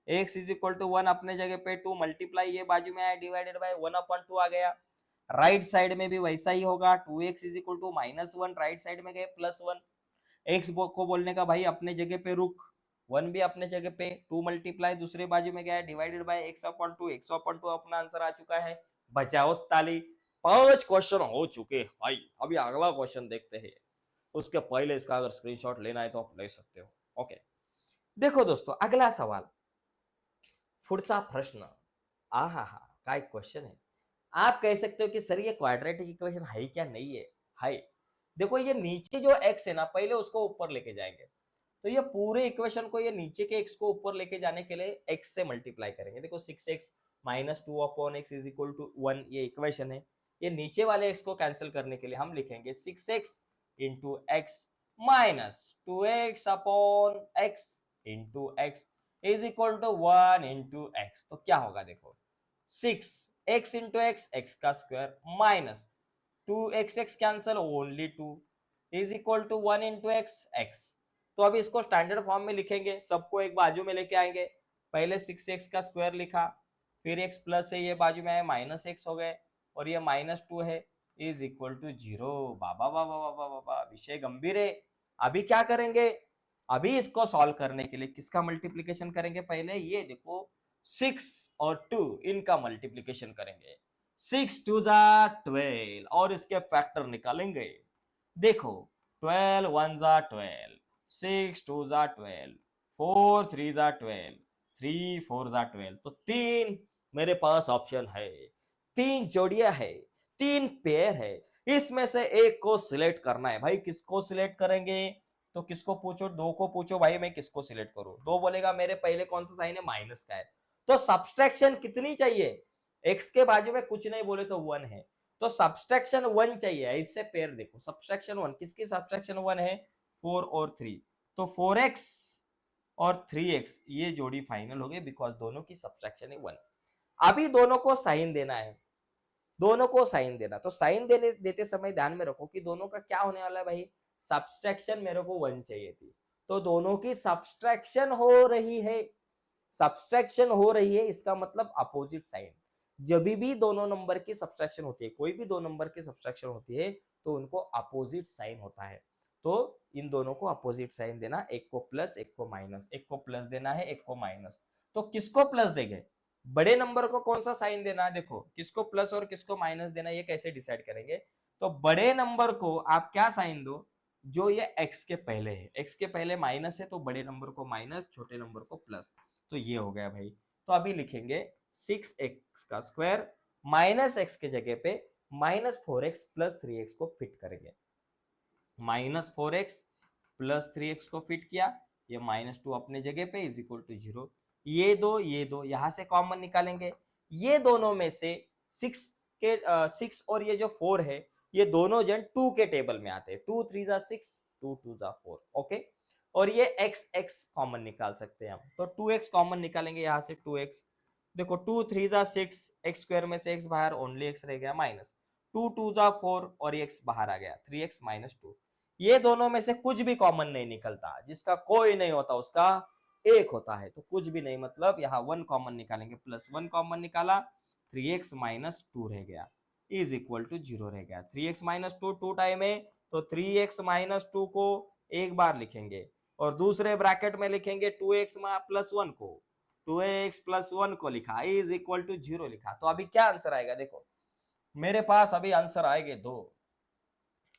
x इज इक्वल टू 1 अपने जगह पे 2 मल्टीप्लाई ये बाजू में आया डिवाइडेड बाय 1/2 आ गया। राइट साइड में भी वैसा ही होगा, 2x is equal to -1 right side में गए +1, x को बोलने का भाई अपने जगह पे रुक, 1 भी अपने जगह पे, 2 मल्टीप्लाई दूसरे बाजू में गया डिवाइडेड बाय x/2 अपना आंसर आ चुका है। बचाओ ताली, 5 क्वेश्चन हो चुके भाई। अभी अगला क्वेश्चन देखते हैं, उसके पहले इसका अगर स्क्रीनशॉट लेना है तो आप ले सकते हो। ओके, देखो दोस्तों अगला सवाल, पुढचा प्रश्न, आहा हा काय क्वेश्चन है। आप कह सकते हो कि सर ये क्वाड्रेटिक इक्वेशन है क्या, नहीं है, है। देखो ये नीचे जो x है ना, पहले उसको ऊपर लेके जाएंगे, तो ये पूरे इक्वेशन को, ये नीचे के x को ऊपर लेके जाने के लिए x से मल्टीप्लाई करेंगे। देखो 6x - 2/x is equal to 1, ये इक्वेशन है। ये नीचे वाले x को कैंसिल करने के लिए हम लिखेंगे 6x into x minus 2x/x into x is equal to 1 into x. तो क्या होगा देखो, 6x इंटू एक्स का square minus 2x cancel only 2 is equal to 1 into x. तो अभी इसको स्टैंडर्ड फॉर्म में लिखेंगे, सबको एक बाजू में लेके आएंगे। पहले 6x का स्क्वायर लिखा, फिर x प्लस है ये बाजू में आए -x हो गए, और ये -2 है इज इक्वल टू 0। बाबा बाबा बाबा बाबा, विषय गंभीर है। अभी क्या करेंगे, अभी इसको सॉल्व करने के लिए किसका मल्टीप्लीकेशन करेंगे, पहले ये देखो 6 और 2 इनका मल्टीप्लीकेशन करेंगे, 6 2 जा 12 और इसके फैक्टर निकालेंगे। देखो 12 1 जा 12, 6 2 जा 12, 4 3 जा 12, 3 4 जा 12, तो 3 मेरे पास ऑप्शन है, 3 जोड़ियां है, 3 पेयर है, इसमें से एक को सिलेक्ट करना है। भाई किसको सिलेक्ट करेंगे, तो किसको पूछो, 2 को पूछो भाई मैं किसको सिलेक्ट करूं। 2 बोलेगा मेरे पहले कौन सा साइन है, माइनस का है, तो सब्सट्रैक्शन कितनी चाहिए, x के बाजू में कुछ नहीं बोले तो 1 है, तो सब्सट्रैक्शन 1 चाहिए। इससे पेयर देखो, सब्सट्रैक्शन 1, किसकी सब्सट्रैक्शन 1 है, 4 और 3, तो 4x और 3x ये जोड़ी फाइनल हो गई बिकॉज दोनों की सब्सट्रैक्शन है 1। अभी दोनों को साइन देना है, दोनों को साइन देना, तो साइन देने देते समय ध्यान में रखो कि दोनों का क्या होने वाला है भाई, सब्सट्रैक्शन मेरे को 1 चाहिए थी, तो दोनों की सब्सट्रैक्शन हो रही है, सब्सट्रैक्शन हो रही है इसका मतलब अपोजिट साइन। जब भी दोनों नंबर की सब्सट्रैक्शन होती है, कोई भी दो नंबर की सब्सट्रैक्शन होती है तो उनको अपोजिट साइन होता है। तो इन दोनों को अपोजिट साइन देना, एक को प्लस एक को माइनस, एक को प्लस देना है एक को माइनस। तो किसको प्लस देंगे, बड़े नंबर को कौन सा साइन देना है, देखो किसको प्लस और किसको माइनस देना, ये कैसे डिसाइड करेंगे। तो बड़े नंबर को आप क्या साइन दो, जो ये x के पहले है, x के पहले माइनस है तो बड़े नंबर को माइनस, छोटे नंबर को प्लस। तो ये हो गया भाई। तो अभी लिखेंगे 6x का स्क्वायर माइनस x के जगह पे -4x प्लस 3x को फिट करेंगे। -4x प्लस 3x को फिट किया, ये -2 अपने जगह पे इज इक्वल टू 0। ये दो यहां से कॉमन निकालेंगे। ये दोनों में से 6 के 6 और ये जो 4 है, ये दोनों जन 2 के टेबल में आते हैं। 2 3 जा 6, 2 2 जा 4। ओके, और ये x कॉमन निकाल सकते हैं हम, तो 2x कॉमन निकालेंगे यहां से 2x। देखो 2 3 जा 6, x स्क्वायर में से x बाहर, ओनली x रह गया, माइनस 2 2 जा 4 और ये x बाहर आ गया, 3x -2। ये दोनों में से कुछ भी कॉमन नहीं निकलता, जिसका कोई नहीं होता उसका एक होता है। तो कुछ भी नहीं मतलब यहाँ 1 कॉमन निकालेंगे, +1 कॉमन निकाला, 3x -2 रह गया इज इक्वल टू 0 रह गया। 3x -2 2 टाइम है, तो 3x -2 को एक बार लिखेंगे और दूसरे ब्रैकेट में लिखेंगे 2x +1 को, 2x +1 को लिखा इज इक्वल टू 0 लिखा। तो अभी क्या आंसर आएगा, देखो मेरे पास अभी आंसर आएंगे दो।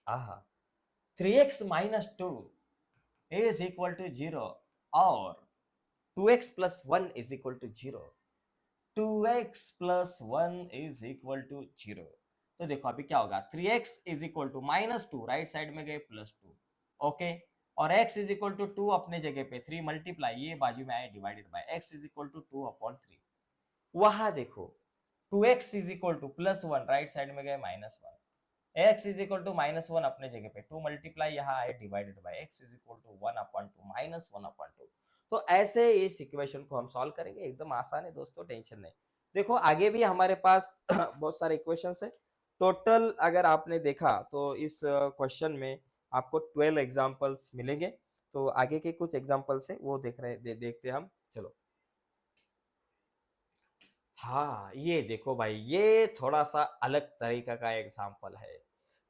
आहा, 3x -2 is equal to 0 और 2x plus 1 is equal to 0, 2x plus 1 is equal to 0। तो देखो अभी क्या होगा, 3x is equal to -2, right side में गए +2, ओके, और x is equal to 2 अपने जगह पे, 3 मल्टीप्लाई ये बाजू में आए divided by x is equal to 2/3। वहां देखो 2x is equal to +1, right side में गए -1, x इज इक्वल टू -1 अपने जगह पे, 2 मल्टीप्लाई यहाँ आए divided by x is equal to 1/2 -1/2। तो ऐसे इस इक्वेशन को हम सॉल्व करेंगे, एकदम आसान है दोस्तों, टेंशन नहीं। देखो आगे भी हमारे पास बहुत सारे इक्वेशंस है। टोटल अगर आपने देखा तो इस क्वेश्चन में आपको 12 एग्जांपल्स मिलेंगे। तो आगे के कुछ एग्जांपल्स है वो देखते हम, चलो। हाँ ये देखो भाई, ये थोड़ा सा अलग तरीका का एग्जाम्पल है।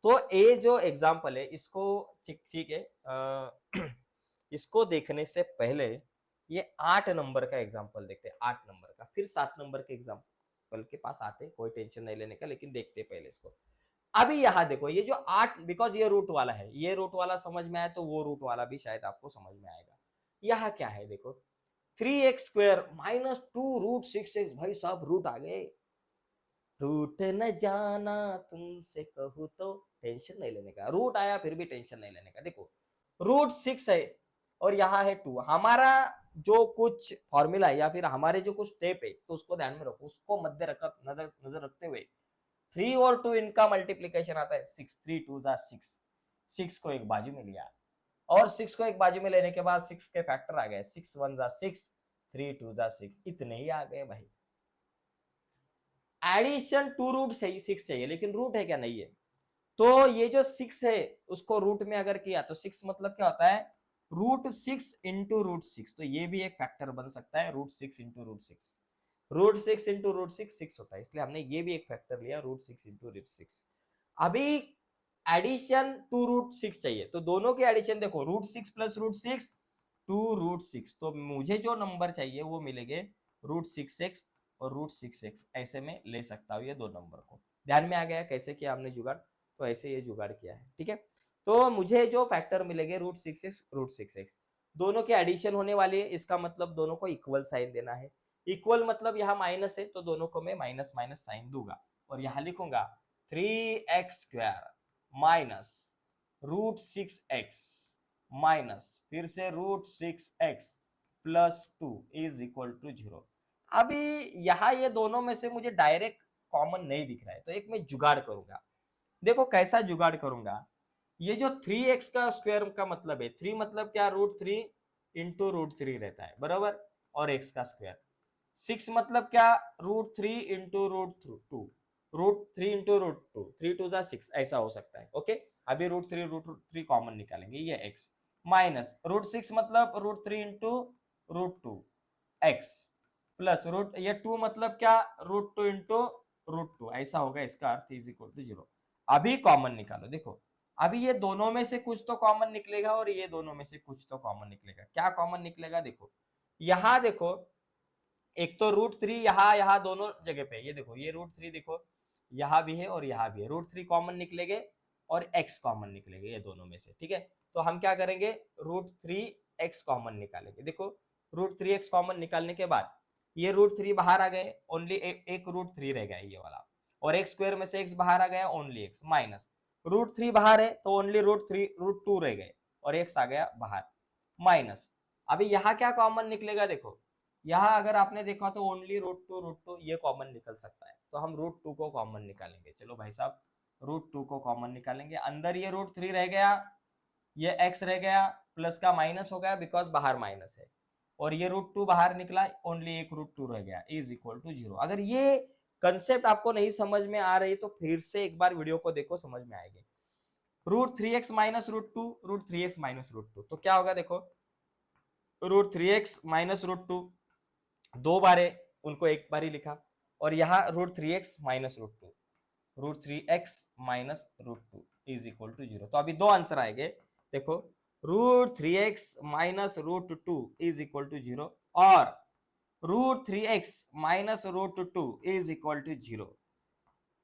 तो ये जो एग्जाम्पल है इसको ठीक ठीक है, इसको देखने से पहले ये 8 नंबर का एग्जाम्पल देखते हैं, 8 नंबर का, फिर 7 नंबर के एग्जाम्पल के पास आते, कोई टेंशन नहीं लेने का, लेकिन देखते पहले इसको। अभी यहाँ देखो ये जो 8, बिकॉज ये रूट वाला है, ये रूट वाला समझ में आया तो वो रूट वाला भी शायद आपको समझ में आएगा। यहाँ क्या है देखो, 3x² -2√6x, भाई साहब रूट आ गए। रूट न जाना तुमसे कहूँ तो, टेंशन नहीं लेने का, रूट आया फिर भी टेंशन नहीं लेने का। देखो √6 है और यहाँ है 2, हमारा जो कुछ फॉर्मूला है या फिर हमारे जो कुछ स्टेप है तो उसको ध्यान में रखो, उसको मध्य नजर रखते हुए 3 और 2 इनका मल्टीप्लीकेशन आता है 6, 3 2 6, 6 को एक बाजू में लिया और 6 को एक बाजू में लेने के बाद 6 के फैक्टर आ गए, 6 1 6, 3 2 6, इतने ही आ गए भाई। एडिशन 2√6 चाहिए, लेकिन रूट है क्या, नहीं है। तो ये जो 6 है उसको रूट में अगर किया तो 6 मतलब क्या होता है, √6 इंटू √6, तो ये भी एक फैक्टर बन सकता है, √6 इंटू √6, √6 इंटू √6 6 होता है, इसलिए हमने ये भी एक फैक्टर लिया, √6 इंटू √6। अभी एडिशन 2√6 चाहिए, तो दोनों के एडिशन देखो, √6 प्लस √6 2√6, तो मुझे जो नंबर चाहिए वो मिलेंगे √6x और √6x, ऐसे में ले सकता हूँ ये दो नंबर को। ध्यान में आ गया कैसे किया हमने जुगाड़, तो ऐसे ये जुगाड़ किया है, ठीक है। तो मुझे जो फैक्टर मिलेंगे √6x √6x, दोनों के एडिशन होने वाली है, इसका मतलब दोनों को इक्वल साइन देना है। इक्वल मतलब यहाँ माइनस है तो दोनों को मैं माइनस माइनस साइन दूंगा और यहाँ लिखूंगा 3x² माइनस √6x माइनस फिर से √6x plus 2 is equal to 0। अभी यहाँ ये दोनों में से मुझे डायरेक्ट कॉमन नहीं दिख रहा है, तो एक मैं जुगाड़ करूंगा। देखो कैसा जुगाड़ करूंगा, ये जो 3x का स्क्वायर का मतलब है, 3 मतलब क्या, √3 इंटू √3 रहता है बराबर, और x का स्क्वायर। 6 मतलब क्या, √3 इंटू √2, √3 इंटू √2, 3 2 6, ऐसा हो सकता है। ओके, अभी √3 कॉमन निकालेंगे, ये x माइनस √6 मतलब √3 इंटू √2 x प्लस रूट, ये 2 मतलब क्या, √2 इंटू √2, ऐसा होगा, इसका अर्थ इज इक्वल टू 0। अभी कॉमन निकालो, देखो अभी ये दोनों में से कुछ तो कॉमन निकलेगा और ये दोनों में से कुछ तो कॉमन निकलेगा। क्या कॉमन निकलेगा, देखो यहाँ देखो एक तो √3 यहाँ दोनों जगह पे, ये देखो ये √3 देखो यहाँ भी है और यहाँ भी है, √3 कॉमन निकलेंगे और x कॉमन निकलेंगे ये दोनों में से, ठीक है। तो हम क्या करेंगे, √3x कॉमन निकालेंगे। देखो √3x कॉमन निकालने के बाद ये √3 बाहर आ गए, ओनली एक √3 रह गया ये वाला, और x स्क्वायर में से x बाहर आ गया, ओनली x, माइनस √3 बाहर है तो ओनली √2 रह गए और x आ गया बाहर, माइनस अभी यहाँ क्या कॉमन निकलेगा, देखो यहाँ अगर आपने देखा तो ओनली √2 ये कॉमन निकल सकता है, तो हम √2 को कॉमन निकालेंगे। चलो भाई साहब √2 को कॉमन निकालेंगे, अंदर ये √3 रह गया, ये x रह गया, प्लस का माइनस हो गया बिकॉज बाहर माइनस है, और ये √2 बाहर निकला, ओनली एक √2 रह गया, इज इक्वल टू 0। अगर ये कंसेप्ट आपको नहीं समझ में आ रही तो फिर से एक बार वीडियो को देखो, समझ में आएगी। √3x माइनस √2, √3x माइनस √2, तो क्या होगा, देखो √3x माइनस √2 दो बार है, उनको एक बार ही लिखा, और यहाँ √3x minus √2, √3x minus √2 is equal to 0। तो अभी दो आंसर आएंगे, देखो √3x minus √2 is equal to 0 और √3x minus √2 is equal to 0।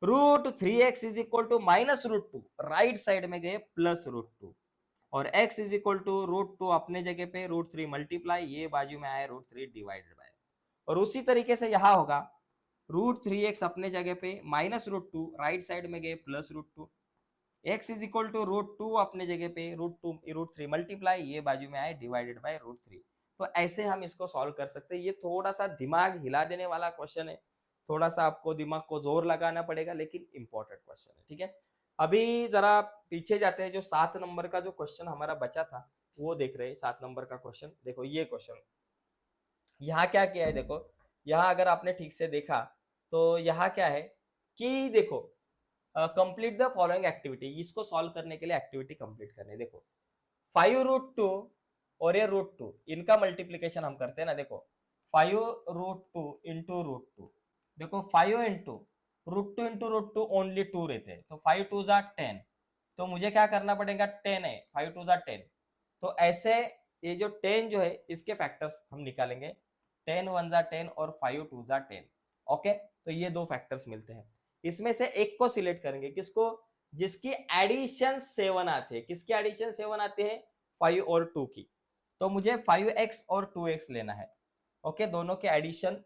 √3x is equal to minus √2, right side में गए प्लस √2, और x इज इक्वल टू √2 अपने जगह पे, √3 मल्टीप्लाई, ये बाजू में आए √3 डिवाइडेड बाय, और उसी तरीके से यहां होगा √3x अपने जगह पे माइनस √2, राइट साइड में गए plus √2, x is equal to √2 अपने जगह पे, √3 मल्टीप्लाई, ये बाजू में आए डिवाइडेड बाय √3। तो ऐसे हम इसको सॉल्व कर सकते हैं। ये थोड़ा सा दिमाग हिला देने वाला क्वेश्चन है, थोड़ा सा आपको दिमाग को जोर लगाना पड़ेगा, लेकिन इंपॉर्टेंट क्वेश्चन है, ठीक है। अभी जरा पीछे जाते हैं, जो 7 नंबर का जो क्वेश्चन हमारा बचा था वो देख रहे हैं। 7 नंबर का क्वेश्चन देखो, ये क्वेश्चन यहाँ क्या किया है, देखो यहाँ अगर आपने ठीक से देखा तो यहाँ क्या है कि देखो कंप्लीट द फॉलोइंग एक्टिविटी, इसको सॉल्व करने के लिए एक्टिविटी कंप्लीट करनी। देखो 5√2 और ये √2 इनका मल्टीप्लीकेशन हम करते हैं ना, देखो 5√2 इंटू √2, देखो 5 इंटू √2 इंटू √2 ओनली 2 रहते हैं, तो 5 2 जा 10, तो मुझे क्या करना पड़ेगा, 10 है, 5 2 जा 10, तो ऐसे ये जो 10 जो है इसके फैक्टर्स हम निकालेंगे, 10 1 जा 10 और 5 2 जा 10, ओके। तो ये दो फैक्टर्स मिलते हैं, इसमें से एक को सिलेक्ट करेंगे, किसको, जिसकी एडिशन 7 आते हैं, किसकी एडिशन 7 आते हैं, 5 और 2 की, तो मुझे 5x और 2x लेना है, ओके। दोनों के एडिशन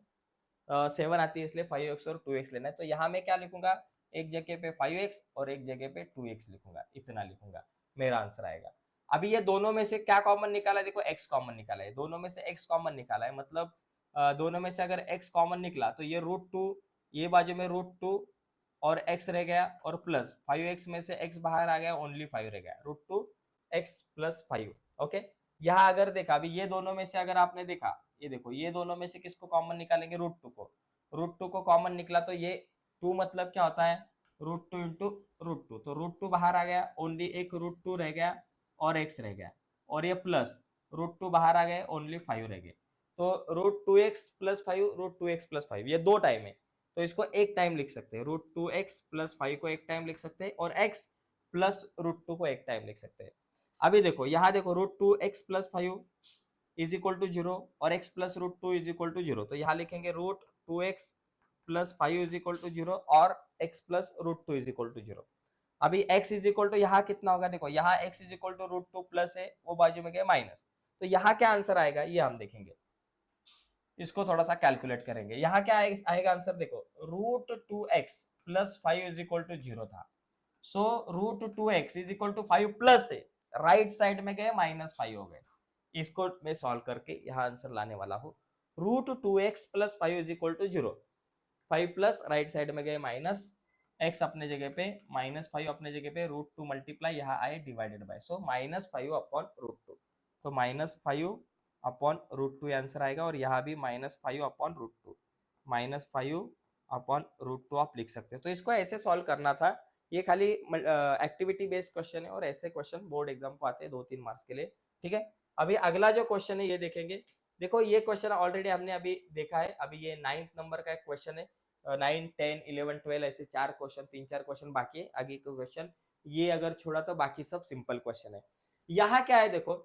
7 आती है, इसलिए 5x और 2x लेना है। तो यहाँ मैं क्या लिखूंगा, एक जगह पे 5x और एक जगह पे 2x लिखूंगा, इतना लिखूंगा, मेरा आंसर आएगा। अभी ये दोनों में से क्या कॉमन निकाला है, देखो x कॉमन निकाला है, दोनों में से x कॉमन निकाला है, मतलब दोनों में से अगर x कॉमन निकला तो ये √2, ये बाजू में √2 और x रह गया, और प्लस 5x में से x बाहर आ गया, ओनली 5 रह गया, √2x प्लस 5, ओके। यहाँ अगर देखा, अभी ये दोनों में से अगर आपने देखा, ये देखो ये दोनों में से किसको कॉमन निकालेंगे, √2 को, √2 को कॉमन निकला तो ये 2 मतलब क्या होता है, √2 इंटू √2, तो √2 बाहर आ गया, ओनली एक √2 रह गया और x रह गया, और ये प्लस √2 बाहर आ गए, ओनली 5 रह गए, तो √2x प्लस 5, √2x प्लस 5 ये दो टाइम है, तो इसको एक टाइम लिख सकते हैं, √2x प्लस 5 को एक टाइम लिख सकते हैं, और x प्लस √2 को एक टाइम लिख सकते हैं। अभी देखो यहाँ देखो √2x plus 5 is equal to 0 और x plus √2 is equal to 0, तो यहाँ लिखेंगे √2x plus 5 is equal to 0 और x plus √2 is equal to 0। अभी x इज इक्वल टू यहाँ कितना होगा, देखो यहाँ x is equal to √2 plus है, वो बाजू में गया माइनस, तो यहाँ क्या आंसर आएगा ये हम देखेंगे, इसको थोड़ा सा कैलकुलेट करेंगे। यहाँ क्या आएगा आंसर, देखो √2x plus 5 is equal to 0 था, so √2x is equal to 5 plus है, राइट साइड में गए -5 हो गए, इसको मैं सॉल्व करके यहाँ आंसर लाने वाला हूँ। √2x plus 5 is equal to 0, 5 plus right side में गए माइनस, x अपने जगह पे -5 अपने जगह पे, √2 मल्टीप्लाई यहाँ आए डिवाइडेड बाय, सो -5 अपॉन √2, तो -5 अपॉन √2 आंसर आएगा, और यहाँ भी -5 अपॉन √2, -5 अपॉन √2 आप लिख सकते हो। तो इसको ऐसे सॉल्व करना था, ये खाली एक्टिविटी बेस्ड क्वेश्चन है, और ऐसे क्वेश्चन बोर्ड एग्जाम को आते हैं 2-3 मार्क्स के लिए, ठीक है। अभी अगला जो क्वेश्चन है ये देखेंगे, देखो ये क्वेश्चन ऑलरेडी हमने अभी देखा है, अभी ये 9th नंबर का एक क्वेश्चन है, 9, 10, 11, 12 ऐसे 4 क्वेश्चन, 3-4 क्वेश्चन बाकी है, आगे का क्वेश्चन ये अगर छोड़ा तो बाकी सब सिंपल क्वेश्चन है। यहाँ क्या है देखो,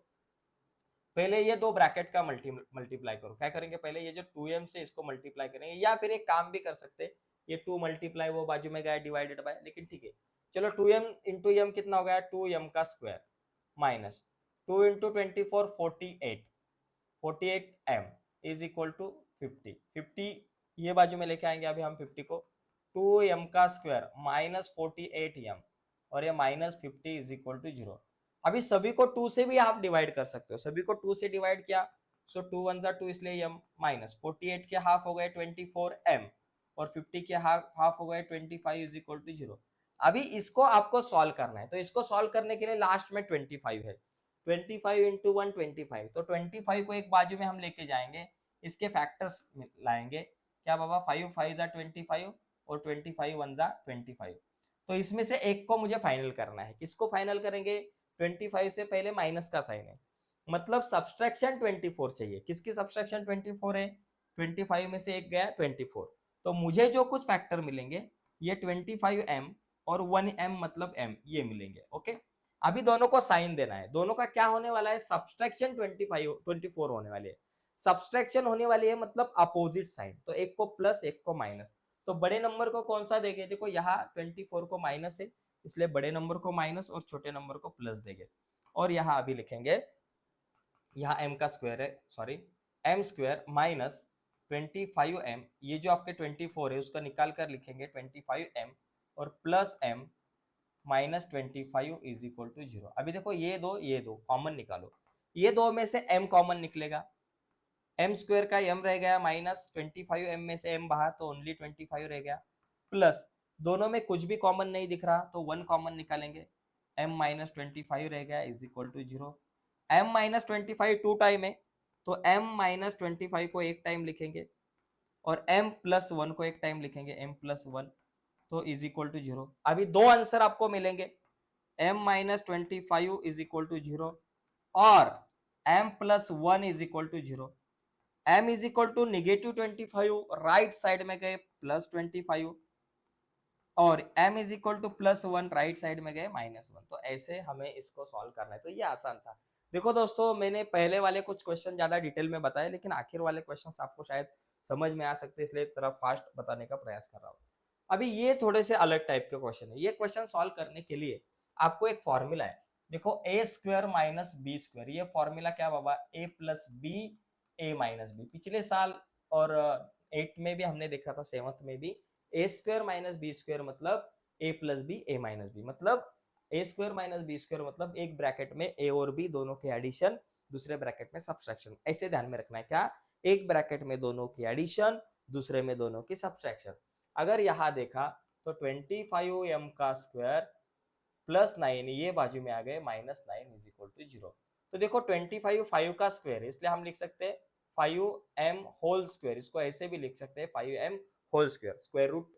पहले ये दो ब्रैकेट का मल्टीप्लाई करो। क्या करेंगे, पहले ये जो 2m से इसको मल्टीप्लाई करेंगे, या फिर एक काम भी कर सकते हैं, ये 2 मल्टीप्लाई वो बाजू में गया डिवाइडेड बाय, लेकिन ठीक है चलो 2m इंटू m कितना हो गया 2m का square minus 2 into 24 48m is equal to 50 ये बाजू में लेके आएंगे अभी हम 50 को, 2m का स्क्वायर माइनस 48m और ये माइनस 50 इज इक्वल टू 0। अभी सभी को 2 से भी आप डिवाइड कर सकते हो, सभी को 2 से डिवाइड किया सो 2 1 जा 2 इसलिए m माइनस 48 के हाफ हो गए 24m और 50 के हाफ हो गए 25 इज इक्वल टू 0। अभी इसको आपको सॉल्व करना है, तो इसको सॉल्व करने के लिए लास्ट में 25 है, 25 इंटू 1 25, तो 25 को एक बाजू में हम लेके जाएंगे, इसके फैक्टर्स लाएंगे, क्या बाबा 5 5 जा 25 और 25 1 जा 25, तो इसमें से एक को मुझे फाइनल करना है। किसको फाइनल करेंगे, 25 से पहले माइनस का साइन है, मतलब सब्सट्रैक्शन 24 चाहिए। किसकी सब्सट्रैक्शन 24 है, 25 में से एक गया 24, तो मुझे जो कुछ फैक्टर मिलेंगे ये 25m और 1m मतलब m ये मिलेंगे। ओके, अभी दोनों को साइन देना है, दोनों का क्या होने वाला है, सब्सट्रैक्शन 24 होने वाली है, सब्सट्रैक्शन होने वाली है मतलब अपोजिट साइन, तो एक को प्लस एक को माइनस, तो बड़े नंबर को कौन सा देंगे, देखो यहाँ 24 को माइनस है इसलिए बड़े नंबर को माइनस और छोटे नंबर को प्लस देंगे, और यहाँ अभी लिखेंगे यहाँ m का स्क्वायर है, sorry m square minus 25m, ये जो आपके 24 है उसका निकाल कर लिखेंगे 25m और plus m minus 25 is equal to 0। अभी देखो ये दो कॉमन निकालो, ये दो में से m कॉमन निकलेगा, m स्क्वायर का m रह गया माइनस 25m में से m बाहर तो ओनली 25 रह गया, प्लस दोनों में कुछ भी कॉमन नहीं दिख रहा तो 1 कॉमन निकालेंगे, m माइनस 25 रह गया is equal to 0। m minus 25 two time है तो m माइनस 25 को एक टाइम लिखेंगे और m प्लस 1 को एक टाइम लिखेंगे, m प्लस 1 तो इज इक्वल टू 0। अभी दो आंसर आपको मिलेंगे, m minus 25 is equal to 0 और m plus 1 is equal to 0। m is equal to negative 25 right side में गए प्लस 25 और m is equal to plus 1 right side में गए माइनस 1, तो ऐसे हमें इसको सॉल्व करना है। तो ये आसान था। देखो दोस्तों, मैंने पहले वाले कुछ क्वेश्चन ज्यादा डिटेल में बताए, लेकिन आखिर वाले क्वेश्चन आपको शायद समझ में आ सकते हैं, इसलिए थोड़ा फास्ट बताने का प्रयास कर रहा हूँ। अभी ये थोड़े से अलग टाइप के क्वेश्चन है, ये क्वेश्चन सॉल्व करने के लिए आपको एक फॉर्मूला है, देखो ए स्क्वायर माइनस बी स्क्वायर, ये फॉर्मूला क्या बाबा, ए प्लस बी ए माइनस बी। पिछले साल और 8 में भी हमने देखा था, 7th में भी ए स्क्वायर माइनस बी स्क्वायर मतलब ए प्लस बी ए माइनस बी, मतलब ए स्क्वायर माइनस बी स्क्वायर मतलब एक ब्रैकेट में ए और बी दोनों के एडिशन, दूसरे ब्रैकेट में सब्सट्रैक्शन, ऐसे ध्यान में रखना है, क्या एक ब्रैकेट में दोनों की एडिशन दूसरे में दोनों की सब्सट्रैक्शन। अगर यहाँ देखा तो 25m का स्क्वायर प्लस 9 ये बाजू में आ गए माइनस 9 इज इक्वल टू 0। तो देखो 25 5 का स्क्वायर है इसलिए हम लिख सकते हैं 5m होल स्क्वायर, इसको ऐसे भी लिख सकते हैं 5m whole square, square root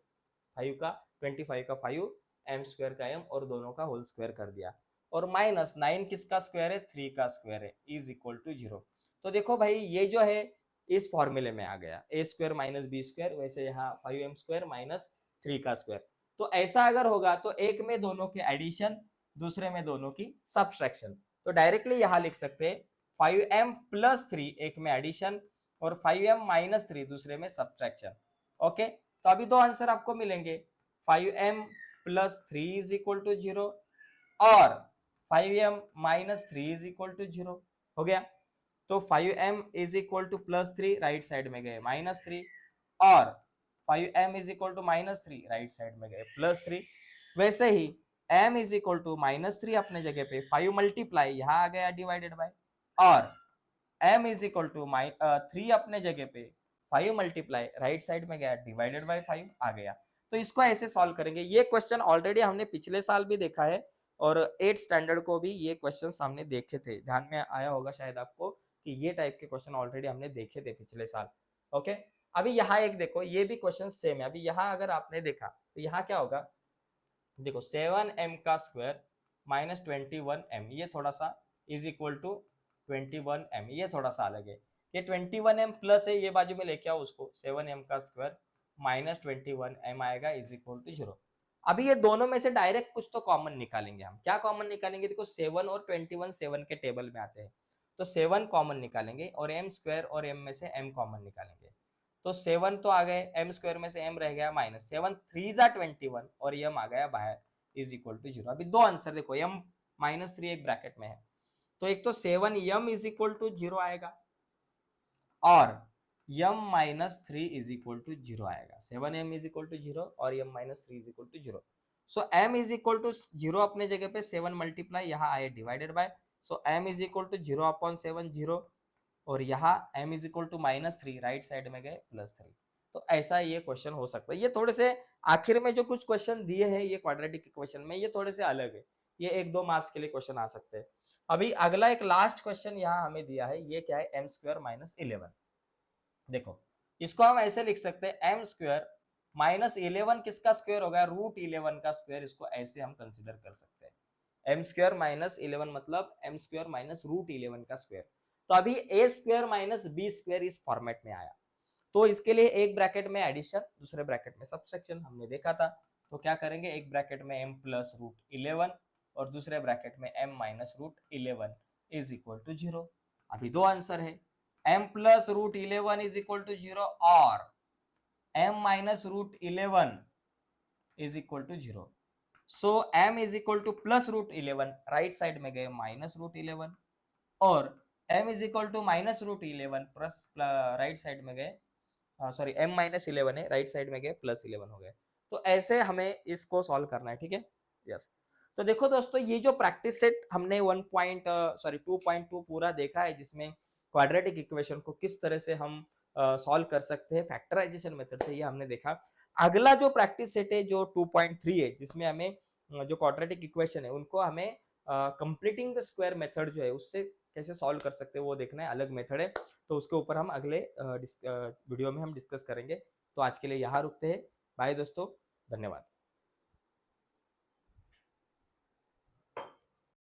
5 का 25 का 5 m स्क्वायर का m और दोनों का होल स्क्वायर कर दिया, और माइनस 9 किसका स्क्वायर है, 3 का स्क्वायर है इज इक्वल टू 0। तो देखो भाई ये जो है इस फॉर्मूले में आ गया, ए स्क्वायर माइनस बी स्क्वायर, वैसे यहाँ 5m स्क्वायर माइनस 3 का स्क्वायर। तो ऐसा अगर होगा तो एक में दोनों के एडिशन दूसरे में दोनों की सब्सट्रैक्शन, तो डायरेक्टली यहाँ लिख सकते हैं 5m प्लस 3 एक में एडिशन और 5m माइनस 3 दूसरे में सब्सट्रैक्शन। ओके, तो अभी दो आंसर आपको मिलेंगे, 5m plus 3 is equal to 0 और 5m minus 3 is equal to 0 हो गया। तो 5m is equal to plus 3 right side में गए माइनस 3 और 5m is equal to minus 3 right side में गए प्लस 3। वैसे ही m is equal to minus 3 अपने जगह पे 5 मल्टीप्लाई यहाँ आ गया डिवाइडेड बाय, और m इज इक्वल टू 3 अपने जगह पे 5 मल्टीप्लाई राइट साइड में गया डिवाइडेड बाय 5 आ गया। तो इसको ऐसे सॉल्व करेंगे। ये क्वेश्चन ऑलरेडी हमने पिछले साल भी देखा है और 8th स्टैंडर्ड को भी ये क्वेश्चन हमने देखे थे, ध्यान में आया होगा शायद आपको कि ये टाइप के क्वेश्चन ऑलरेडी हमने देखे थे पिछले साल। ओके, अभी यहाँ एक देखो, ये भी क्वेश्चन सेम है। अभी यहाँ अगर आपने देखा तो यहाँ क्या होगा, देखो 7m का स्क्वायर माइनस 21m, ये थोड़ा सा इज इक्वल टू 21m, ये थोड़ा सा अलग है। ये 21m प्लस है, ये बाजू में लेके आओ उसको, 7m का स्क्वायर माइनस 21m आएगा इज इक्वल टू 0। अभी ये दोनों में से डायरेक्ट कुछ तो कॉमन निकालेंगे हम, क्या कॉमन निकालेंगे, देखो 7 और 21 7 के टेबल में आते हैं, तो 7 कॉमन निकालेंगे और m स्क्वायर और m में से m कॉमन निकालेंगे। तो 7 तो आ गए, m स्क्वायर में से m रह गया माइनस 7 3 जा 21 और m आ गया बाहर इज इक्वल टू 0। अभी दो आंसर देखो, m -3 एक ब्रैकेट में है, तो एक तो 7m इज इक्वल टू 0 आएगा और m-3 इज इक्वल टू 0 आएगा। 7m इज इक्वल टू 0 और m-3 is equal to 0। So m is equal to 0 अपने जगह पे, 7 मल्टीप्लाई यहाँ आए divided by, so m is equal to 0 upon 7 0 और यहाँ m is equal to -3 right side में गए +3। तो ऐसा ये क्वेश्चन हो सकता है। ये थोड़े से आखिर में जो कुछ क्वेश्चन दिए हैं ये क्वाड्रेटिक इक्वेशन में, ये थोड़े से अलग है, ये 1-2 मार्क्स के लिए क्वेश्चन आ सकते हैं। अभी अगला एक लास्ट क्वेश्चन यहाँ हमें दिया है, ये क्या है, m स्क्वायर -11। देखो इसको हम ऐसे लिख सकते हैं, m स्क्वायर -11 किसका स्क्वायर होगा, √11 का स्क्वायर, इसको ऐसे हम कंसिडर कर सकते हैं। m स्क्वायर -11 मतलब m स्क्वायर -√11 का स्क्वायर। तो अभी a स्क्वायर -b स्क्वायर इस फॉर्मेट में आया, तो इसके लिए एक ब्रैकेट में एडिशन, दूसरे ब्रैकेट में सब्सट्रैक्शन हमने देखा था। तो क्या करेंगे, एक ब्रैकेट में m प्लस √11 और दूसरे ब्रैकेट में m minus √11 is equal to 0। अभी दो आंसर है, m plus √11 is equal to 0 और m minus √11 is equal to 0। So m is equal to plus √11, right side में गए -√11 और m is equal to -√11 plus right side में गए, sorry m-11 है, राइट साइड में गए +11 हो गए। तो ऐसे हमें इसको सॉल्व करना है, ठीक है, यस। तो देखो दोस्तों, ये जो प्रैक्टिस सेट हमने 2.2 पूरा देखा है, जिसमें क्वाड्रेटिक इक्वेशन को किस तरह से हम सॉल्व कर सकते हैं फैक्टराइजेशन मेथड से, ये हमने देखा। अगला जो प्रैक्टिस सेट है जो 2.3 है, जिसमें हमें जो क्वाड्रेटिक इक्वेशन है उनको हमें कंप्लीटिंग द स्क्वायर मेथड जो है उससे कैसे सॉल्व कर सकते हैं वो देखना है, अलग मेथड है। तो उसके ऊपर हम अगले वीडियो में हम डिस्कस करेंगे। तो आज के लिए यहाँ रुकते हैं, बाय दोस्तों, धन्यवाद।